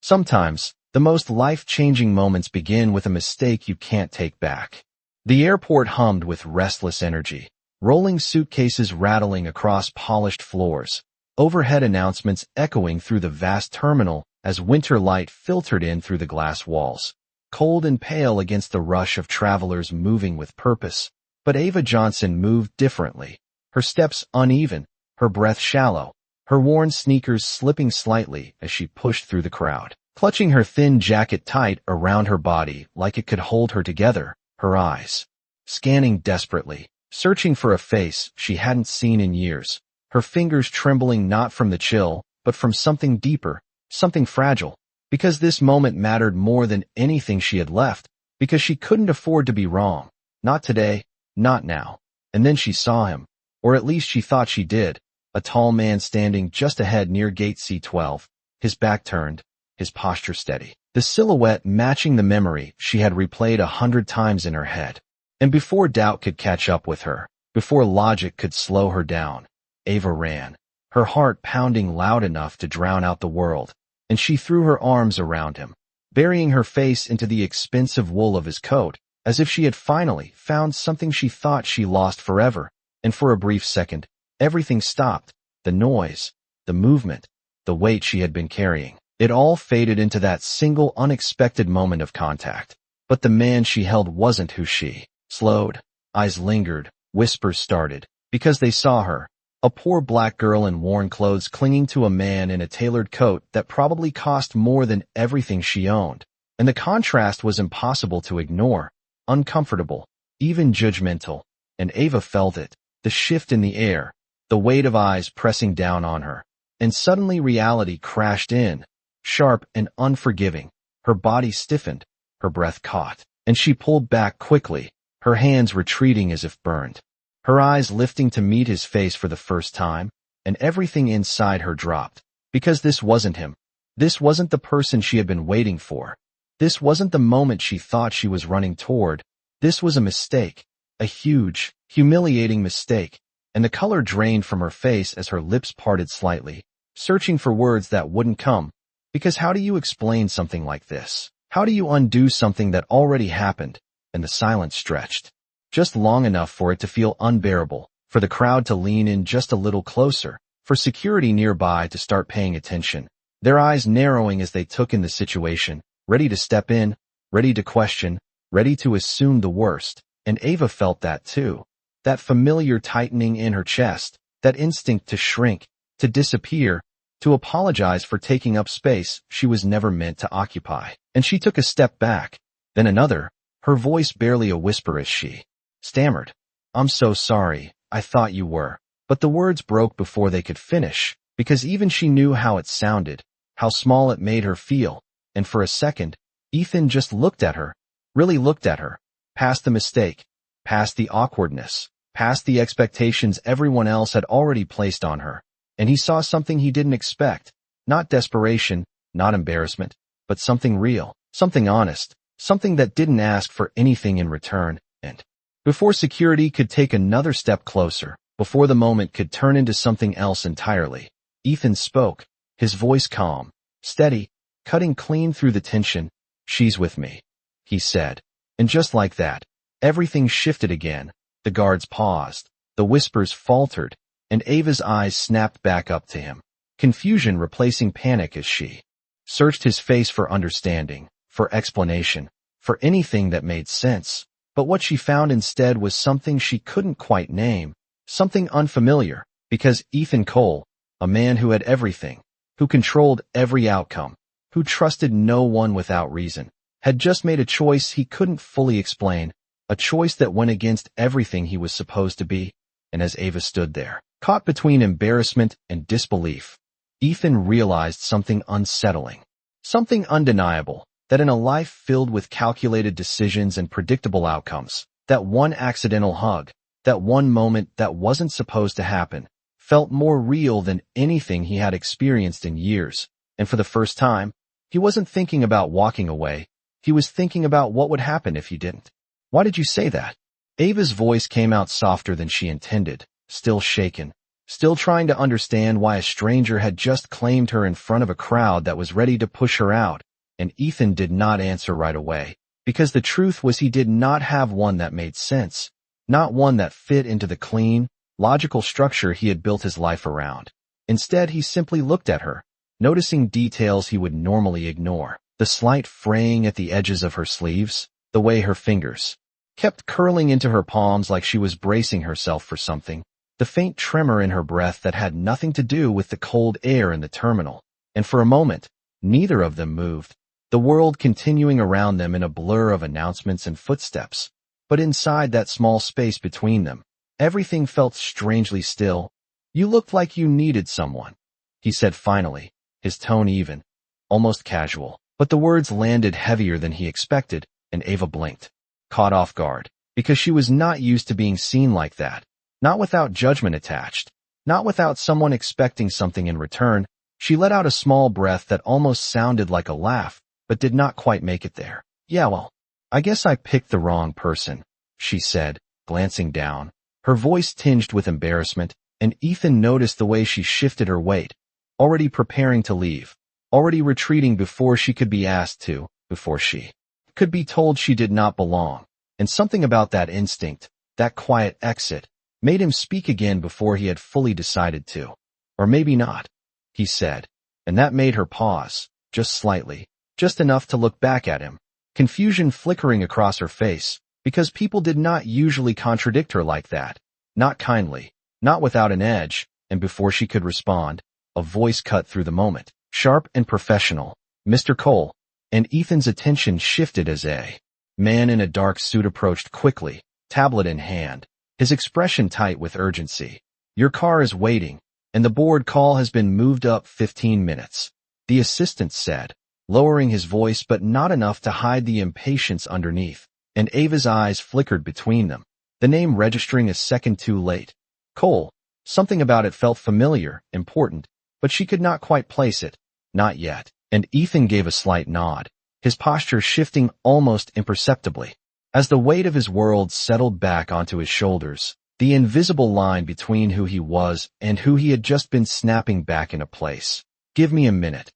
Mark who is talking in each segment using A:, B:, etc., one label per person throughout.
A: Sometimes, the most life-changing moments begin with a mistake you can't take back. The airport hummed with restless energy, rolling suitcases rattling across polished floors, overhead announcements echoing through the vast terminal as winter light filtered in through the glass walls, cold and pale against the rush of travelers moving with purpose. But Ava Johnson moved differently, her steps uneven, her breath shallow, her worn sneakers slipping slightly as she pushed through the crowd. Clutching her thin jacket tight around her body like it could hold her together, her eyes scanning desperately, searching for a face she hadn't seen in years, her fingers trembling not from the chill, but from something deeper, something fragile, because this moment mattered more than anything she had left, because she couldn't afford to be wrong. Not today, not now. And then she saw him, or at least she thought she did, a tall man standing just ahead near gate C12, his back turned, his posture steady, the silhouette matching the memory she had replayed 100 times in her head. And before doubt could catch up with her, before logic could slow her down, Ava ran, her heart pounding loud enough to drown out the world, and she threw her arms around him, burying her face into the expensive wool of his coat, as if she had finally found something she thought she lost forever. And for a brief second, everything stopped, the noise, the movement, the weight she had been carrying. It all faded into that single unexpected moment of contact. But the man she held wasn't who she. Slowed, eyes lingered, whispers started, because they saw her, a poor black girl in worn clothes clinging to a man in a tailored coat that probably cost more than everything she owned. And the contrast was impossible to ignore, uncomfortable, even judgmental. And Ava felt it, the shift in the air, the weight of eyes pressing down on her. And suddenly reality crashed in, sharp and unforgiving. Her body stiffened, her breath caught, and she pulled back quickly, her hands retreating as if burned. Her eyes lifting to meet his face for the first time, and everything inside her dropped. Because this wasn't him. This wasn't the person she had been waiting for. This wasn't the moment she thought she was running toward. This was a mistake. A huge, humiliating mistake. And the color drained from her face as her lips parted slightly, searching for words that wouldn't come. Because how do you explain something like this? How do you undo something that already happened? And the silence stretched. Just long enough for it to feel unbearable, for the crowd to lean in just a little closer, for security nearby to start paying attention, their eyes narrowing as they took in the situation, ready to step in, ready to question, ready to assume the worst. And Ava felt that too. That familiar tightening in her chest, that instinct to shrink, to disappear, to apologize for taking up space she was never meant to occupy. And she took a step back, then another, her voice barely a whisper as she stammered, "I'm so sorry, I thought you were." But the words broke before they could finish, because even she knew how it sounded, how small it made her feel. And for a second, Ethan just looked at her, really looked at her, past the mistake, past the awkwardness, past the expectations everyone else had already placed on her. And he saw something he didn't expect, not desperation, not embarrassment, but something real, something honest, something that didn't ask for anything in return. And before security could take another step closer, before the moment could turn into something else entirely, Ethan spoke, his voice calm, steady, cutting clean through the tension. "She's with me," he said. And just like that, everything shifted again. The guards paused, the whispers faltered, and Ava's eyes snapped back up to him, confusion replacing panic as she searched his face for understanding, for explanation, for anything that made sense. But what she found instead was something she couldn't quite name, something unfamiliar, because Ethan Cole, a man who had everything, who controlled every outcome, who trusted no one without reason, had just made a choice he couldn't fully explain, a choice that went against everything he was supposed to be. And as Ava stood there, caught between embarrassment and disbelief, Ethan realized something unsettling, something undeniable, that in a life filled with calculated decisions and predictable outcomes, that one accidental hug, that one moment that wasn't supposed to happen, felt more real than anything he had experienced in years. And for the first time, he wasn't thinking about walking away, he was thinking about what would happen if he didn't. "Why did you say that?" Ava's voice came out softer than she intended, still shaken, still trying to understand why a stranger had just claimed her in front of a crowd that was ready to push her out, and Ethan did not answer right away, because the truth was he did not have one that made sense, not one that fit into the clean, logical structure he had built his life around. Instead, he simply looked at her, noticing details he would normally ignore. The slight fraying at the edges of her sleeves, the way her fingers kept curling into her palms like she was bracing herself for something, the faint tremor in her breath that had nothing to do with the cold air in the terminal. And for a moment, neither of them moved, the world continuing around them in a blur of announcements and footsteps. But inside that small space between them, everything felt strangely still. "You looked like you needed someone," he said finally, his tone even, almost casual. But the words landed heavier than he expected, and Ava blinked, caught off guard, because she was not used to being seen like that, not without judgment attached, not without someone expecting something in return. She let out a small breath that almost sounded like a laugh, but did not quite make it there. "Yeah, well, I guess I picked the wrong person," she said, glancing down, her voice tinged with embarrassment, and Ethan noticed the way she shifted her weight, already preparing to leave, already retreating before she could be asked to, before she could be told she did not belong. And something about that instinct, that quiet exit, made him speak again before he had fully decided to. "Or maybe not," he said, and that made her pause, just slightly, just enough to look back at him, confusion flickering across her face, because people did not usually contradict her like that, not kindly, not without an edge. And before she could respond, a voice cut through the moment, sharp and professional. "Mr. Cole," and Ethan's attention shifted as a man in a dark suit approached quickly, tablet in hand, his expression tight with urgency. "Your car is waiting, and the board call has been moved up 15 minutes, the assistant said, lowering his voice but not enough to hide the impatience underneath, and Ava's eyes flickered between them, the name registering a second too late. Cole. Something about it felt familiar, important, but she could not quite place it. Not yet. And Ethan gave a slight nod, his posture shifting almost imperceptibly. As the weight of his world settled back onto his shoulders, the invisible line between who he was and who he had just been snapping back into place. "Give me a minute,"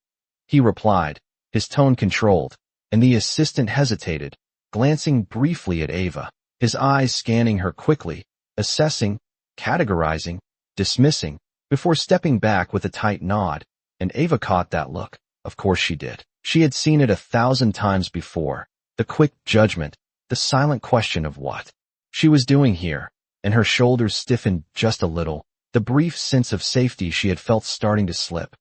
A: he replied, his tone controlled, and the assistant hesitated, glancing briefly at Ava, his eyes scanning her quickly, assessing, categorizing, dismissing, before stepping back with a tight nod, and Ava caught that look. Of course she did. She had seen it 1,000 times before, the quick judgment, the silent question of what she was doing here, and her shoulders stiffened just a little, the brief sense of safety she had felt starting to slip.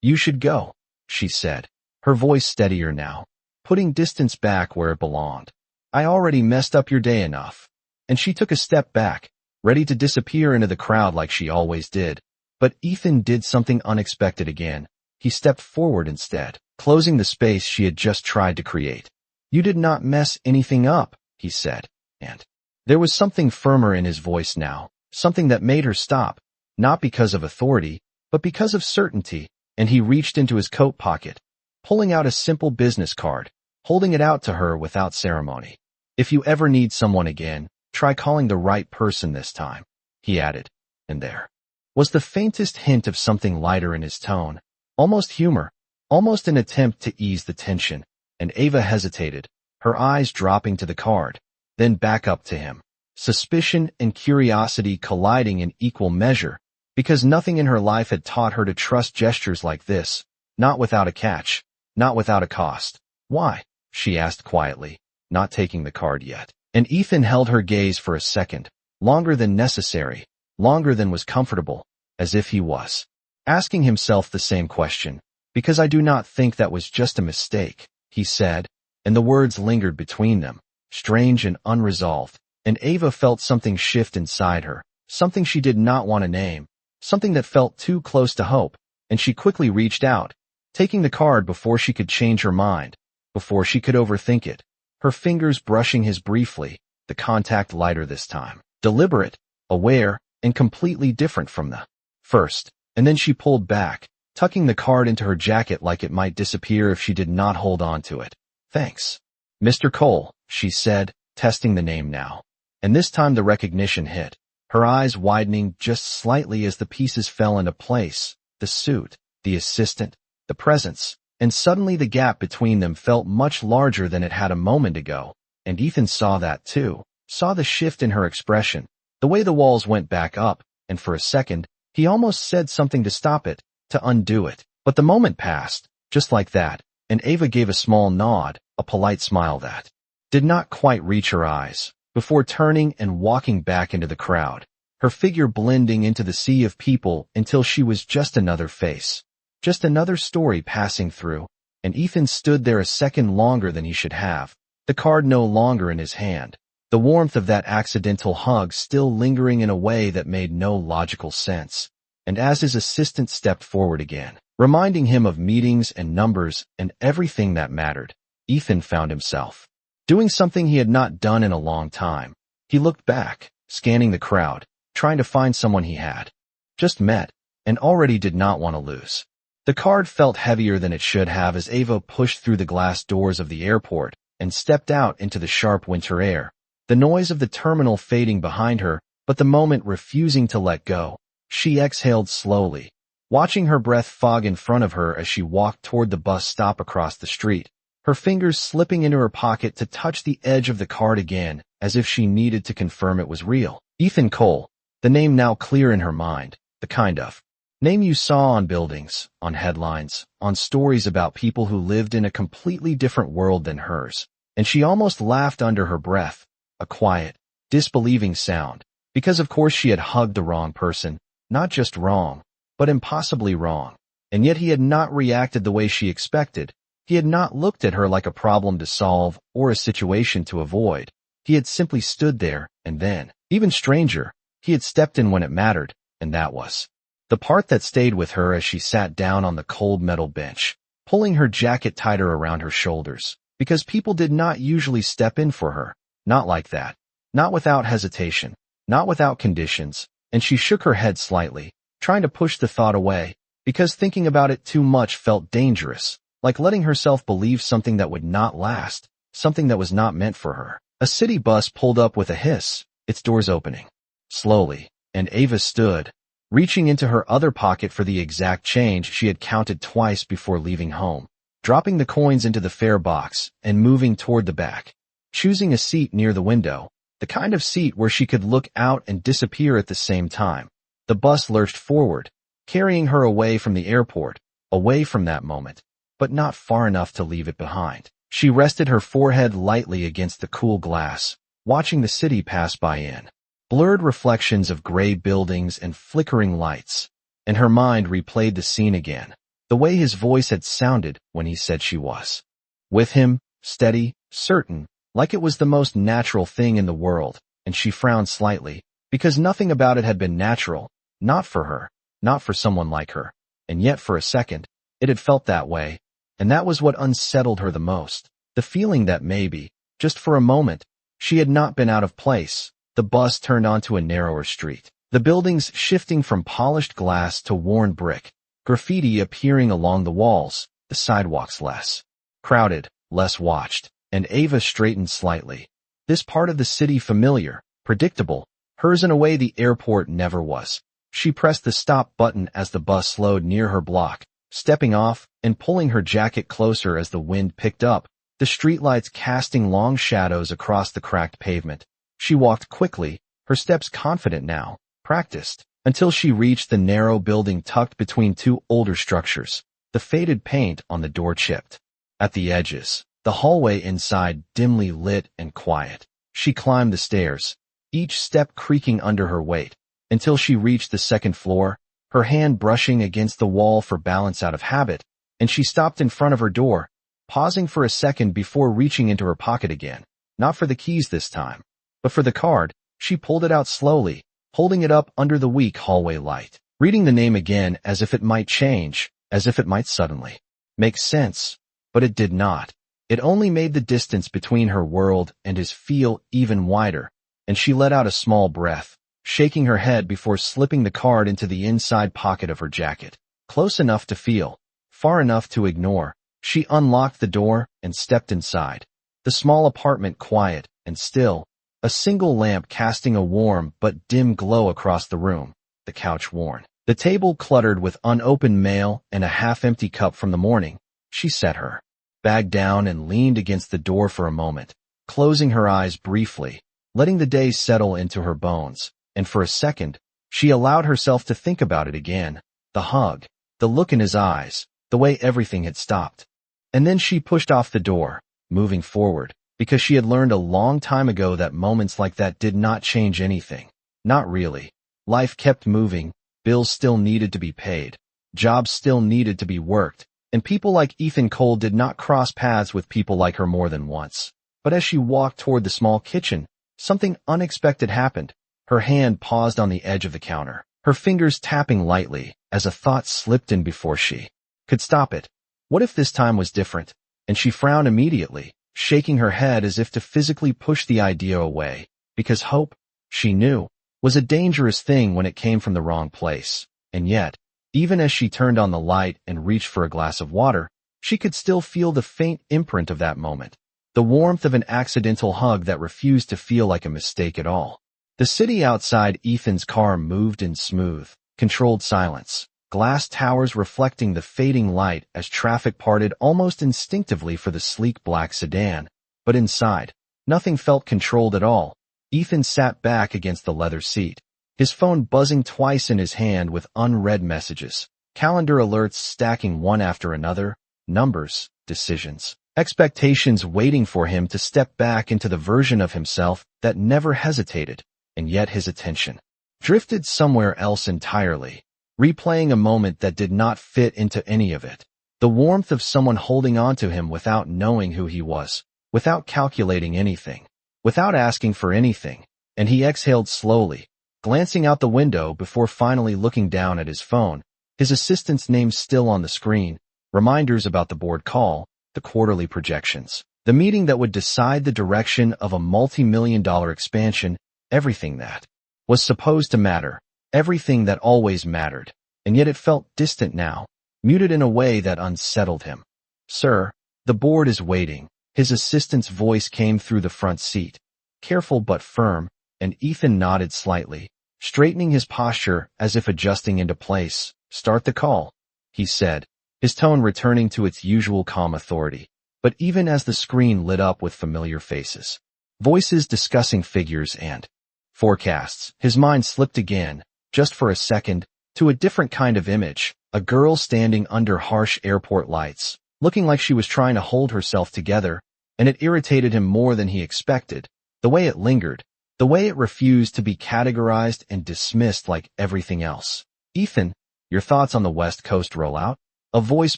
A: "You should go," she said, her voice steadier now, putting distance back where it belonged. "I already messed up your day enough." And she took a step back, ready to disappear into the crowd like she always did. But Ethan did something unexpected again. He stepped forward instead, closing the space she had just tried to create. "You did not mess anything up," he said, and there was something firmer in his voice now, something that made her stop, not because of authority, but because of certainty, and he reached into his coat pocket, pulling out a simple business card, holding it out to her without ceremony. "If you ever need someone again, try calling the right person this time," he added, and there was the faintest hint of something lighter in his tone, almost humor, almost an attempt to ease the tension, and Ava hesitated, her eyes dropping to the card, then back up to him, suspicion and curiosity colliding in equal measure, because nothing in her life had taught her to trust gestures like this, not without a catch, not without a cost. "Why?" she asked quietly, not taking the card yet. And Ethan held her gaze for a second, longer than necessary, longer than was comfortable, as if he was asking himself the same question. "Because I do not think that was just a mistake," he said, and the words lingered between them, strange and unresolved, and Ava felt something shift inside her, something she did not want to name, something that felt too close to hope, and she quickly reached out, taking the card before she could change her mind, before she could overthink it, her fingers brushing his briefly, the contact lighter this time, deliberate, aware, and completely different from the first. And then she pulled back, tucking the card into her jacket like it might disappear if she did not hold on to it. "Thanks, Mr. Cole," she said, testing the name now. And this time the recognition hit. her eyes widening just slightly as the pieces fell into place, the suit, the assistant, the presence, and suddenly the gap between them felt much larger than it had a moment ago, and Ethan saw that too, saw the shift in her expression, the way the walls went back up, and for a second, he almost said something to stop it, to undo it. But the moment passed, just like that, and Ava gave a small nod, a polite smile that did not quite reach her eyes, before turning and walking back into the crowd, her figure blending into the sea of people until she was just another face, just another story passing through, and Ethan stood there a second longer than he should have, the card no longer in his hand, the warmth of that accidental hug still lingering in a way that made no logical sense. And as his assistant stepped forward again, reminding him of meetings and numbers and everything that mattered, Ethan found himself doing something he had not done in a long time. He looked back, scanning the crowd, trying to find someone he had just met and already did not want to lose. The card felt heavier than it should have as Ava pushed through the glass doors of the airport and stepped out into the sharp winter air, the noise of the terminal fading behind her, but the moment refusing to let go. She exhaled slowly, watching her breath fog in front of her as she walked toward the bus stop across the street, her fingers slipping into her pocket to touch the edge of the card again, as if she needed to confirm it was real. Ethan Cole, the name now clear in her mind, the kind of name you saw on buildings, on headlines, on stories about people who lived in a completely different world than hers. And she almost laughed under her breath, a quiet, disbelieving sound, because of course she had hugged the wrong person, not just wrong, but impossibly wrong. And yet he had not reacted the way she expected. He had not looked at her like a problem to solve or a situation to avoid. He had simply stood there, and then, even stranger, he had stepped in when it mattered, and that was the part that stayed with her as she sat down on the cold metal bench, pulling her jacket tighter around her shoulders, because people did not usually step in for her, not like that, not without hesitation, not without conditions, and she shook her head slightly, trying to push the thought away, because thinking about it too much felt dangerous, like letting herself believe something that would not last, something that was not meant for her. A city bus pulled up with a hiss, its doors opening slowly, and Ava stood, reaching into her other pocket for the exact change she had counted twice before leaving home, dropping the coins into the fare box and moving toward the back, choosing a seat near the window, the kind of seat where she could look out and disappear at the same time. The bus lurched forward, carrying her away from the airport, away from that moment, but not far enough to leave it behind. She rested her forehead lightly against the cool glass, watching the city pass by in blurred reflections of gray buildings and flickering lights, and her mind replayed the scene again, the way his voice had sounded when he said she was with him, steady, certain, like it was the most natural thing in the world, and she frowned slightly, because nothing about it had been natural, not for her, not for someone like her, and yet for a second, it had felt that way, and that was what unsettled her the most, the feeling that maybe, just for a moment, she had not been out of place. The bus turned onto a narrower street, the buildings shifting from polished glass to worn brick, graffiti appearing along the walls, the sidewalks less crowded, less watched, and Ava straightened slightly. This part of the city familiar, predictable, hers in a way the airport never was. She pressed the stop button as the bus slowed near her block, stepping off and pulling her jacket closer as the wind picked up, the streetlights casting long shadows across the cracked pavement. She walked quickly, her steps confident now, practiced, until she reached the narrow building tucked between two older structures, the faded paint on the door chipped at the edges, the hallway inside dimly lit and quiet. She climbed the stairs, each step creaking under her weight, until she reached the second floor, her hand brushing against the wall for balance out of habit, and she stopped in front of her door, pausing for a second before reaching into her pocket again, not for the keys this time, but for the card. She pulled it out slowly, holding it up under the weak hallway light, reading the name again as if it might change, as if it might suddenly make sense, but it did not. It only made the distance between her world and his feel even wider, and she let out a small breath, shaking her head before slipping the card into the inside pocket of her jacket. Close enough to feel, far enough to ignore, she unlocked the door and stepped inside. The small apartment quiet and still, a single lamp casting a warm but dim glow across the room, the couch worn. The table cluttered with unopened mail and a half-empty cup from the morning. She set her bag down and leaned against the door for a moment, closing her eyes briefly, letting the day settle into her bones. And for a second, she allowed herself to think about it again. The hug, the look in his eyes, the way everything had stopped. And then she pushed off the door, moving forward, because she had learned a long time ago that moments like that did not change anything. Not really. Life kept moving, bills still needed to be paid, jobs still needed to be worked, and people like Ethan Cole did not cross paths with people like her more than once. But as she walked toward the small kitchen, something unexpected happened. Her hand paused on the edge of the counter, her fingers tapping lightly, as a thought slipped in before she could stop it. What if this time was different? And she frowned immediately, shaking her head as if to physically push the idea away, because hope, she knew, was a dangerous thing when it came from the wrong place. And yet, even as she turned on the light and reached for a glass of water, she could still feel the faint imprint of that moment, the warmth of an accidental hug that refused to feel like a mistake at all. The city outside Ethan's car moved in smooth, controlled silence, glass towers reflecting the fading light as traffic parted almost instinctively for the sleek black sedan. But inside, nothing felt controlled at all. Ethan sat back against the leather seat, his phone buzzing twice in his hand with unread messages, calendar alerts stacking one after another, numbers, decisions, expectations waiting for him to step back into the version of himself that never hesitated. And yet his attention drifted somewhere else entirely, replaying a moment that did not fit into any of it. The warmth of someone holding on to him without knowing who he was, without calculating anything, without asking for anything. And he exhaled slowly, glancing out the window before finally looking down at his phone, his assistant's name still on the screen, reminders about the board call, the quarterly projections, the meeting that would decide the direction of a multi-million-dollar expansion. Everything that was supposed to matter, everything that always mattered, and yet it felt distant now, muted in a way that unsettled him. "Sir, the board is waiting." His assistant's voice came through the front seat, careful but firm, and Ethan nodded slightly, straightening his posture as if adjusting into place. "Start the call," he said, his tone returning to its usual calm authority. But even as the screen lit up with familiar faces, voices discussing figures and forecasts, his mind slipped again, just for a second, to a different kind of image, a girl standing under harsh airport lights, looking like she was trying to hold herself together, and it irritated him more than he expected, the way it lingered, the way it refused to be categorized and dismissed like everything else. "Ethan, your thoughts on the West Coast rollout?" A voice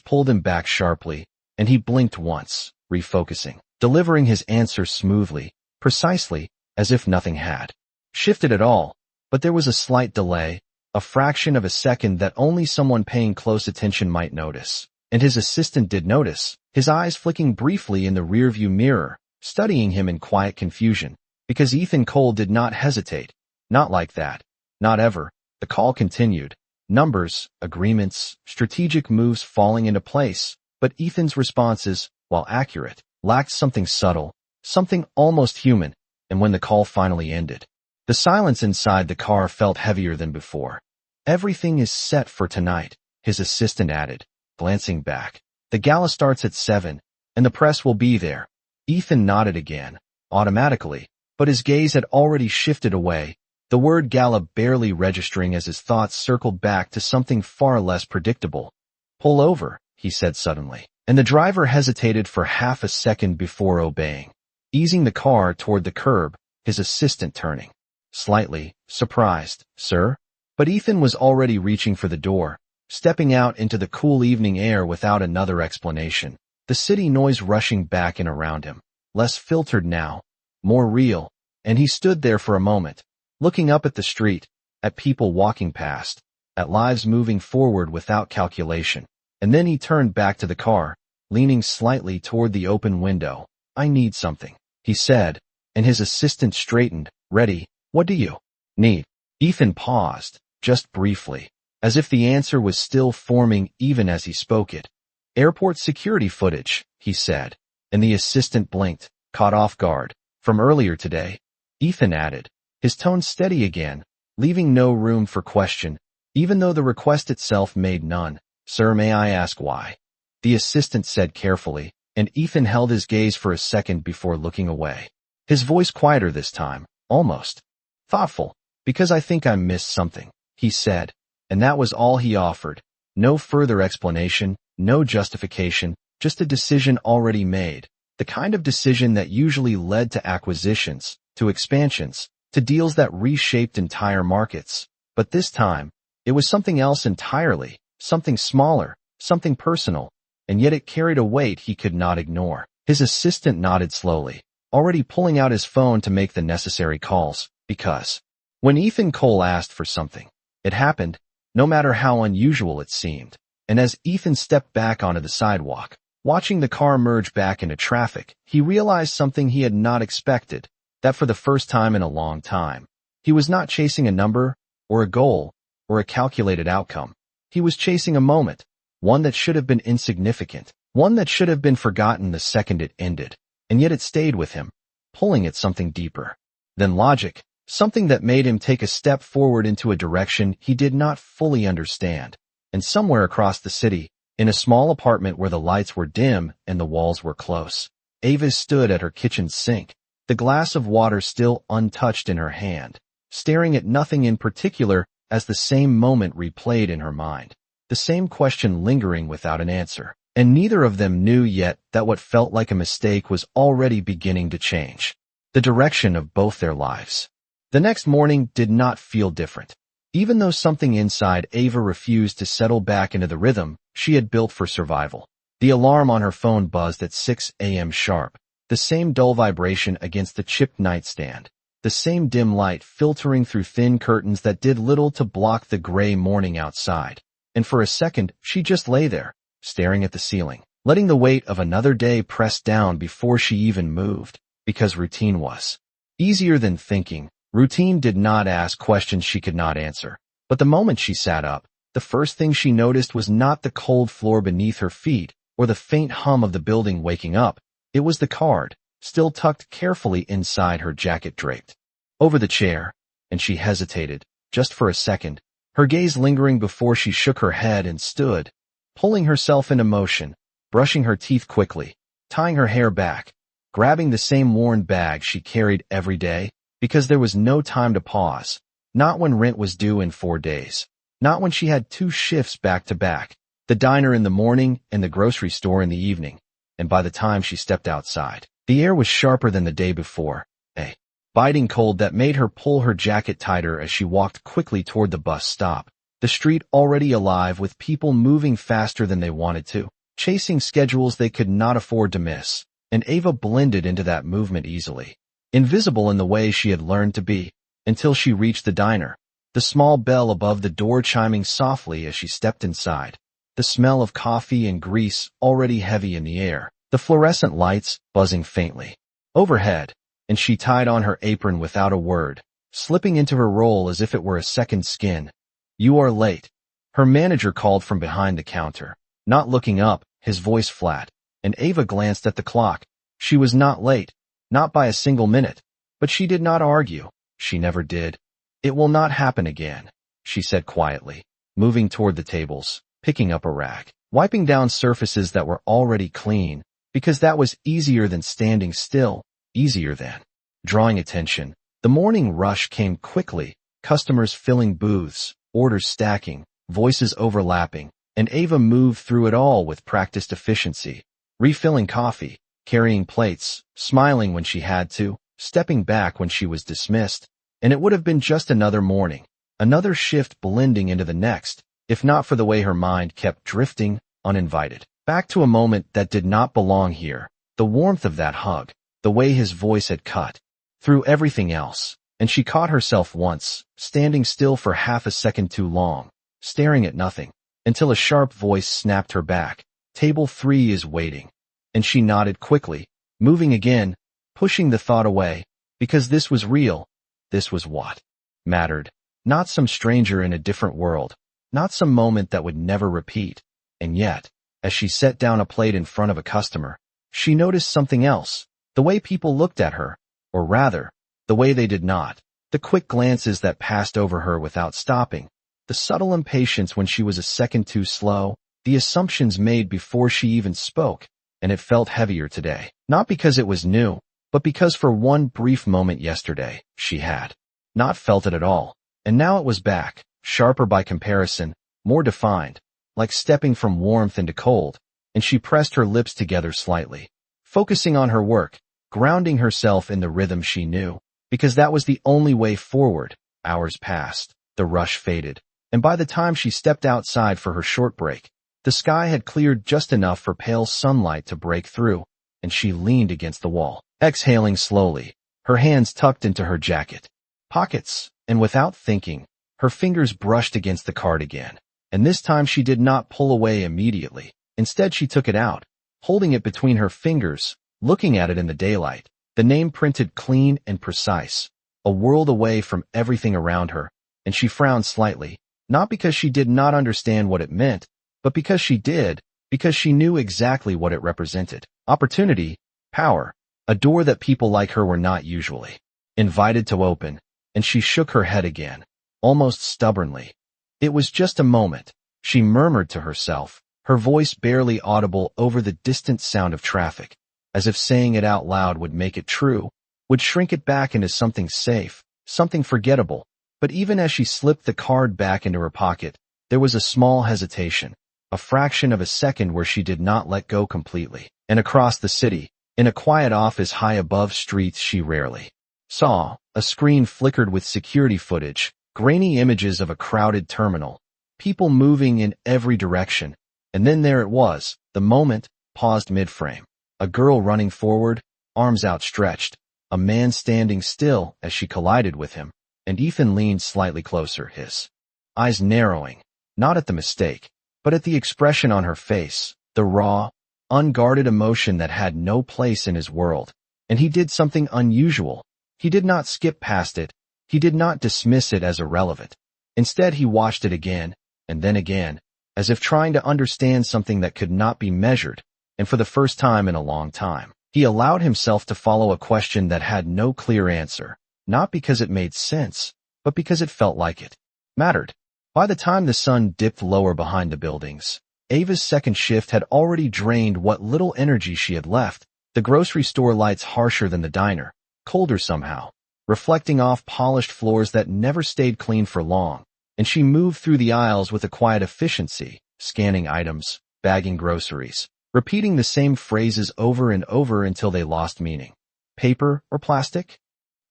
A: pulled him back sharply, and he blinked once, refocusing, delivering his answer smoothly, precisely, as if nothing had shifted at all. But there was a slight delay, a fraction of a second that only someone paying close attention might notice. And his assistant did notice, his eyes flicking briefly in the rearview mirror, studying him in quiet confusion, because Ethan Cole did not hesitate. Not like that. Not ever. The call continued. Numbers, agreements, strategic moves falling into place. But Ethan's responses, while accurate, lacked something subtle, something almost human. And when the call finally ended, the silence inside the car felt heavier than before. "Everything is set for tonight," his assistant added, glancing back. "The gala starts at 7, and the press will be there." Ethan nodded again, automatically, but his gaze had already shifted away, the word gala barely registering as his thoughts circled back to something far less predictable. "Pull over," he said suddenly, and the driver hesitated for half a second before obeying, easing the car toward the curb, his assistant turning, slightly surprised. "Sir?" But Ethan was already reaching for the door, stepping out into the cool evening air without another explanation, the city noise rushing back in around him, less filtered now, more real, and he stood there for a moment, looking up at the street, at people walking past, at lives moving forward without calculation. And then he turned back to the car, leaning slightly toward the open window. "I need something," he said, and his assistant straightened. "Ready? What do you need?" Ethan paused, just briefly, as if the answer was still forming even as he spoke it. "Airport security footage," he said, and the assistant blinked, caught off guard. "From earlier today?" Ethan added, his tone steady again, leaving no room for question, even though the request itself made none. Sir, may I ask why? The assistant said carefully, and Ethan held his gaze for a second before looking away. His voice quieter this time, almost thoughtful. Because I think I missed something, he said, and that was all he offered. No further explanation, no justification, just a decision already made. The kind of decision that usually led to acquisitions, to expansions, to deals that reshaped entire markets. But this time, it was something else entirely, something smaller, something personal, and yet it carried a weight he could not ignore. His assistant nodded slowly, already pulling out his phone to make the necessary calls, because when Ethan Cole asked for something, it happened, no matter how unusual it seemed. And as Ethan stepped back onto the sidewalk, watching the car merge back into traffic, he realized something he had not expected, that for the first time in a long time, he was not chasing a number, or a goal, or a calculated outcome. He was chasing a moment, one that should have been insignificant, one that should have been forgotten the second it ended, and yet it stayed with him, pulling at something deeper than logic, something that made him take a step forward into a direction he did not fully understand. And somewhere across the city, in a small apartment where the lights were dim and the walls were close, Ava stood at her kitchen sink, the glass of water still untouched in her hand, staring at nothing in particular as the same moment replayed in her mind, the same question lingering without an answer. And neither of them knew yet that what felt like a mistake was already beginning to change the direction of both their lives. The next morning did not feel different. Even though something inside Ava refused to settle back into the rhythm she had built for survival. The alarm on her phone buzzed at 6 a.m. sharp, the same dull vibration against the chipped nightstand, the same dim light filtering through thin curtains that did little to block the gray morning outside. And for a second, she just lay there, staring at the ceiling, letting the weight of another day press down before she even moved, because routine was easier than thinking. Routine did not ask questions she could not answer. But the moment she sat up, the first thing she noticed was not the cold floor beneath her feet or the faint hum of the building waking up. It was the card, still tucked carefully inside her jacket draped over the chair, and she hesitated, just for a second, her gaze lingering before she shook her head and stood, pulling herself into motion, brushing her teeth quickly, tying her hair back, grabbing the same worn bag she carried every day. Because there was no time to pause, not when rent was due in 4 days, not when she had 2 shifts back to back, the diner in the morning and the grocery store in the evening, and by the time she stepped outside, the air was sharper than the day before, a biting cold that made her pull her jacket tighter as she walked quickly toward the bus stop, the street already alive with people moving faster than they wanted to, chasing schedules they could not afford to miss, and Ava blended into that movement easily. Invisible in the way she had learned to be, until she reached the diner, the small bell above the door chiming softly as she stepped inside, the smell of coffee and grease already heavy in the air, the fluorescent lights buzzing faintly overhead, and she tied on her apron without a word, slipping into her role as if it were a second skin. "You are late," her manager called from behind the counter, not looking up, his voice flat, and Ava glanced at the clock. She was not late. Not by a single minute, but she did not argue. She never did. "It will not happen again," she said quietly, moving toward the tables, picking up a rag, wiping down surfaces that were already clean, because that was easier than standing still, easier than drawing attention. The morning rush came quickly, customers filling booths, orders stacking, voices overlapping, and Ava moved through it all with practiced efficiency, refilling coffee, carrying plates, smiling when she had to, stepping back when she was dismissed, and it would have been just another morning, another shift blending into the next, if not for the way her mind kept drifting, uninvited, back to a moment that did not belong here, the warmth of that hug, the way his voice had cut through everything else, and she caught herself once, standing still for half a second too long, staring at nothing, until a sharp voice snapped her back. "Table 3 is waiting." And she nodded quickly, moving again, pushing the thought away, because this was real. This was what mattered. Not some stranger in a different world, not some moment that would never repeat. And yet, as she set down a plate in front of a customer, she noticed something else, the way people looked at her, or rather, The way they did not. The quick glances that passed over her without stopping. The subtle impatience when she was a second too slow. The assumptions made before she even spoke. And it felt heavier today. Not because it was new, but because for one brief moment yesterday, she had not felt it at all. And now it was back, sharper by comparison, more defined, like stepping from warmth into cold, and she pressed her lips together slightly, focusing on her work, grounding herself in the rhythm she knew, because that was the only way forward. Hours passed, the rush faded, and by the time she stepped outside for her short break, the sky had cleared just enough for pale sunlight to break through, and she leaned against the wall, exhaling slowly, her hands tucked into her jacket pockets, and without thinking, her fingers brushed against the card again. And this time she did not pull away immediately. Instead she took it out, holding it between her fingers, looking at it in the daylight, the name printed clean and precise, a world away from everything around her, and she frowned slightly, not because she did not understand what it meant, but because she did, because she knew exactly what it represented. Opportunity, power, a door that people like her were not usually invited to open, and she shook her head again, almost stubbornly. It was just a moment, she murmured to herself, her voice barely audible over the distant sound of traffic, as if saying it out loud would make it true, would shrink it back into something safe, something forgettable. But even as she slipped the card back into her pocket, there was a small hesitation, a fraction of a second where she did not let go completely. And across the city, in a quiet office high above streets she rarely saw, a screen flickered with security footage, grainy images of a crowded terminal, people moving in every direction, and then there it was, the moment, paused mid-frame. A girl running forward, arms outstretched, a man standing still as she collided with him, and Ethan leaned slightly closer, his eyes narrowing, not at the mistake, but at the expression on her face, the raw, unguarded emotion that had no place in his world. And he did something unusual. He did not skip past it. He did not dismiss it as irrelevant. Instead, he watched it again, and then again, as if trying to understand something that could not be measured, and for the first time in a long time, he allowed himself to follow a question that had no clear answer, not because it made sense, but because it felt like it mattered. By the time the sun dipped lower behind the buildings, Ava's second shift had already drained what little energy she had left, the grocery store lights harsher than the diner, colder somehow, reflecting off polished floors that never stayed clean for long, and she moved through the aisles with a quiet efficiency, scanning items, bagging groceries, repeating the same phrases over and over until they lost meaning. Paper or plastic?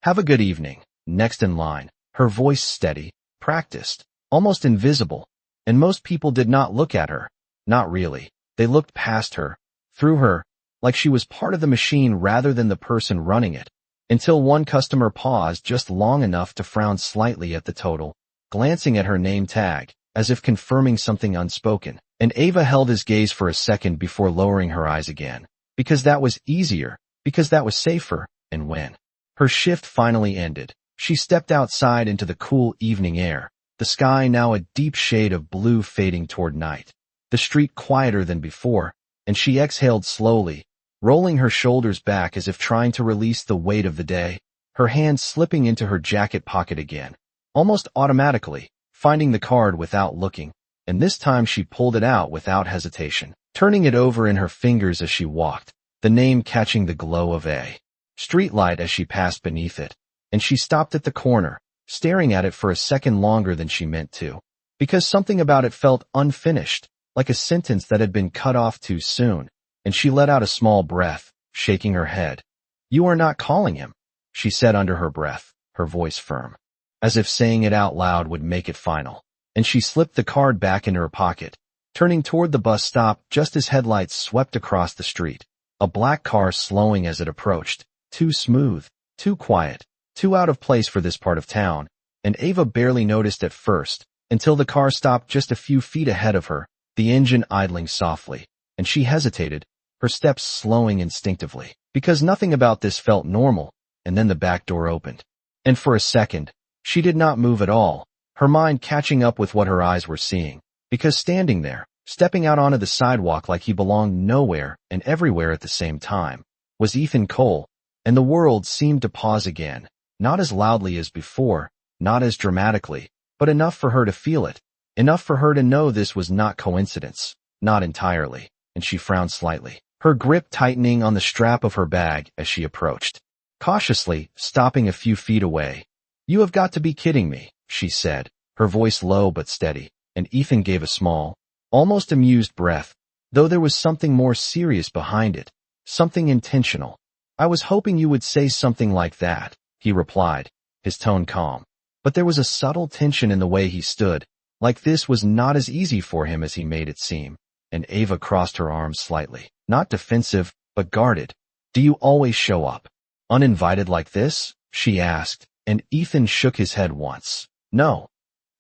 A: Have a good evening. Next in line, her voice steady, practiced, almost invisible, and most people did not look at her. Not really. They looked past her, through her, like she was part of the machine rather than the person running it, until one customer paused just long enough to frown slightly at the total, glancing at her name tag, as if confirming something unspoken. And Ava held his gaze for a second before lowering her eyes again, because that was easier, because that was safer. And when her shift finally ended, she stepped outside into the cool evening air, the sky now a deep shade of blue fading toward night, the street quieter than before, and she exhaled slowly, rolling her shoulders back as if trying to release the weight of the day, her hand slipping into her jacket pocket again, almost automatically, finding the card without looking, and this time she pulled it out without hesitation, turning it over in her fingers as she walked, the name catching the glow of a streetlight as she passed beneath it, and she stopped at the corner, staring at it for a second longer than she meant to, because something about it felt unfinished, like a sentence that had been cut off too soon, and she let out a small breath, shaking her head. "You are not calling him," she said under her breath, her voice firm, as if saying it out loud would make it final. And she slipped the card back into her pocket, turning toward the bus stop just as headlights swept across the street, a black car slowing as it approached, too smooth, too quiet, too out of place for this part of town, and Ava barely noticed at first, until the car stopped just a few feet ahead of her, the engine idling softly, and she hesitated, her steps slowing instinctively, because nothing about this felt normal, and then the back door opened. And for a second, she did not move at all, her mind catching up with what her eyes were seeing, because standing there, stepping out onto the sidewalk like he belonged nowhere and everywhere at the same time, was Ethan Cole, and the world seemed to pause again, Not as loudly as before, not as dramatically, but enough for her to feel it. Enough for her to know this was not coincidence. Not entirely. And she frowned slightly, her grip tightening on the strap of her bag as she approached. Cautiously, stopping a few feet away. "You have got to be kidding me," she said, her voice low but steady, and Ethan gave a small, almost amused breath, though there was something more serious behind it, something intentional. "I was hoping you would say something like that," he replied, his tone calm. But there was a subtle tension in the way he stood, like this was not as easy for him as he made it seem, and Ava crossed her arms slightly, not defensive, but guarded. "Do you always show up uninvited like this?" she asked, and Ethan shook his head once. "No,"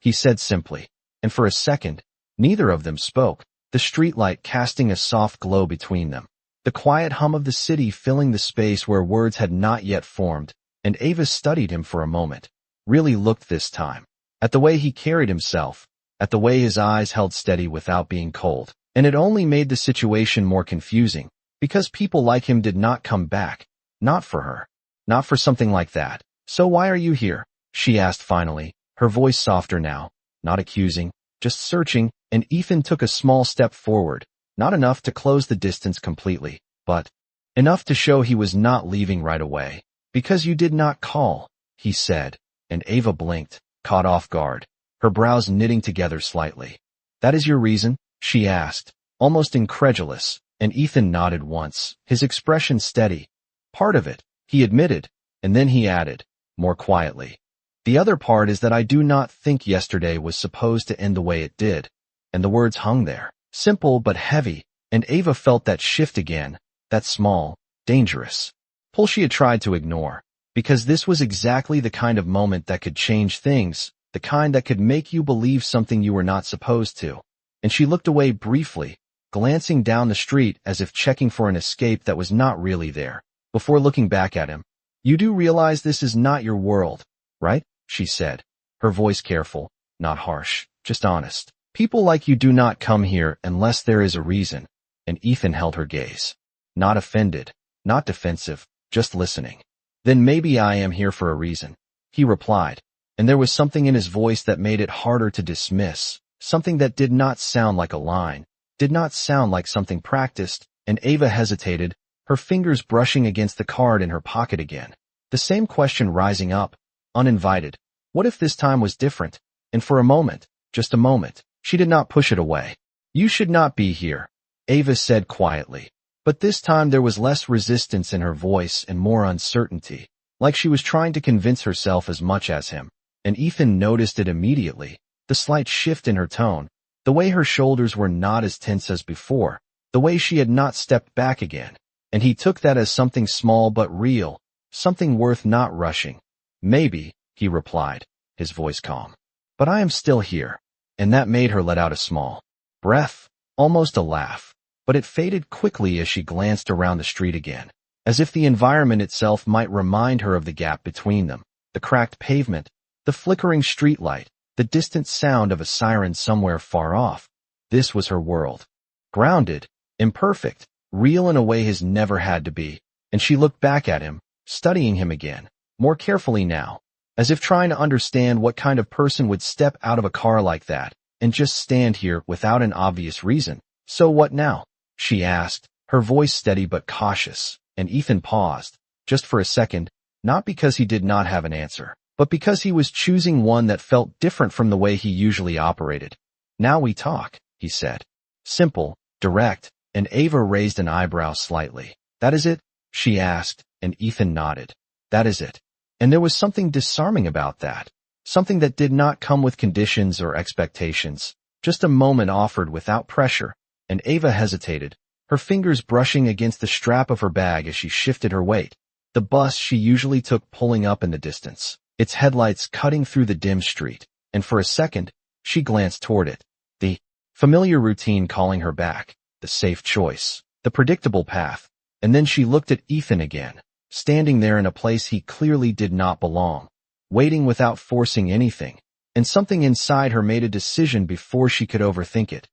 A: he said simply, and for a second, neither of them spoke, the streetlight casting a soft glow between them, the quiet hum of the city filling the space where words had not yet formed, and Ava studied him for a moment, really looked this time, at the way he carried himself, at the way his eyes held steady without being cold, and it only made the situation more confusing, because people like him did not come back, not for her, not for something like that. "So why are you here?" she asked finally, her voice softer now, not accusing, just searching, and Ethan took a small step forward, not enough to close the distance completely, but enough to show he was not leaving right away. "Because you did not call," he said, and Ava blinked, caught off guard, her brows knitting together slightly. "That is your reason?" she asked, almost incredulous, and Ethan nodded once, his expression steady. "Part of it," he admitted, and then he added, more quietly, "The other part is that I do not think yesterday was supposed to end the way it did." And the words hung there, simple but heavy, and Ava felt that shift again, that small, dangerous pull she had tried to ignore, because this was exactly the kind of moment that could change things, the kind that could make you believe something you were not supposed to. And she looked away briefly, glancing down the street as if checking for an escape that was not really there, before looking back at him. "You do realize this is not your world, right?" she said, her voice careful, not harsh, just honest. "People like you do not come here unless there is a reason." And Ethan held her gaze. Not offended, not defensive, just listening. "Then maybe I am here for a reason," he replied, and there was something in his voice that made it harder to dismiss, something that did not sound like a line, did not sound like something practiced, and Ava hesitated, her fingers brushing against the card in her pocket again. The same question rising up, uninvited. What if this time was different? And for a moment, just a moment, she did not push it away. "You should not be here," Ava said quietly. But this time there was less resistance in her voice and more uncertainty, like she was trying to convince herself as much as him. And Ethan noticed it immediately, the slight shift in her tone, the way her shoulders were not as tense as before, the way she had not stepped back again. And he took that as something small but real, something worth not rushing. "Maybe," he replied, his voice calm. "But I am still here." And that made her let out a small breath, almost a laugh. But it faded quickly as she glanced around the street again, as if the environment itself might remind her of the gap between them, the cracked pavement, the flickering streetlight, the distant sound of a siren somewhere far off. This was her world. Grounded, imperfect, real in a way his never had to be, and she looked back at him, studying him again, more carefully now, as if trying to understand what kind of person would step out of a car like that, and just stand here without an obvious reason. "So what now?" she asked, her voice steady but cautious, and Ethan paused, just for a second, not because he did not have an answer, but because he was choosing one that felt different from the way he usually operated. "Now we talk," he said. Simple, direct, and Ava raised an eyebrow slightly. "That is it?" she asked, and Ethan nodded. "That is it." And there was something disarming about that, something that did not come with conditions or expectations, just a moment offered without pressure. And Ava hesitated, her fingers brushing against the strap of her bag as she shifted her weight, the bus she usually took pulling up in the distance, its headlights cutting through the dim street, and for a second, she glanced toward it, the familiar routine calling her back, the safe choice, the predictable path, and then she looked at Ethan again, standing there in a place he clearly did not belong, waiting without forcing anything, and something inside her made a decision before she could overthink it.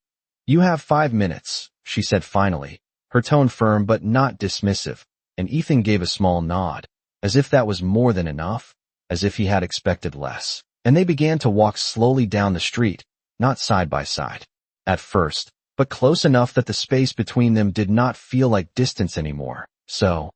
A: "You have 5 minutes," she said finally, her tone firm but not dismissive, and Ethan gave a small nod, as if that was more than enough. as if he had expected less. And they began to walk slowly down the street, not side by side at first, but close enough that the space between them did not feel like distance anymore. "So,"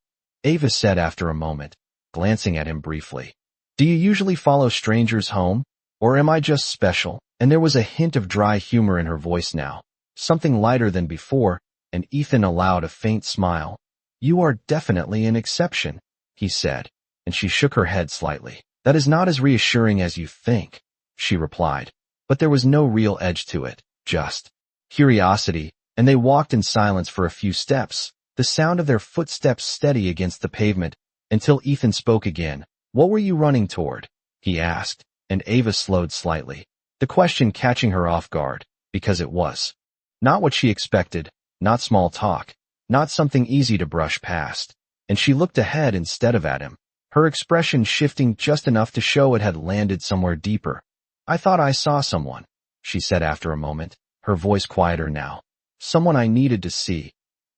A: Ava said after a moment, glancing at him briefly, "do you usually follow strangers home? Or am I just special?" And there was a hint of dry humor in her voice now, something lighter than before, and Ethan allowed a faint smile. "You are definitely an exception," he said, and she shook her head slightly. "That is not as reassuring as you think," she replied, but there was no real edge to it, just curiosity, and they walked in silence for a few steps, the sound of their footsteps steady against the pavement, until Ethan spoke again. "What were you running toward?" he asked, and Ava slowed slightly, the question catching her off guard, because it was not what she expected, not small talk, not something easy to brush past, and she looked ahead instead of at him, her expression shifting just enough to show it had landed somewhere deeper. "I thought I saw someone," she said after a moment, her voice quieter now. "Someone I needed to see."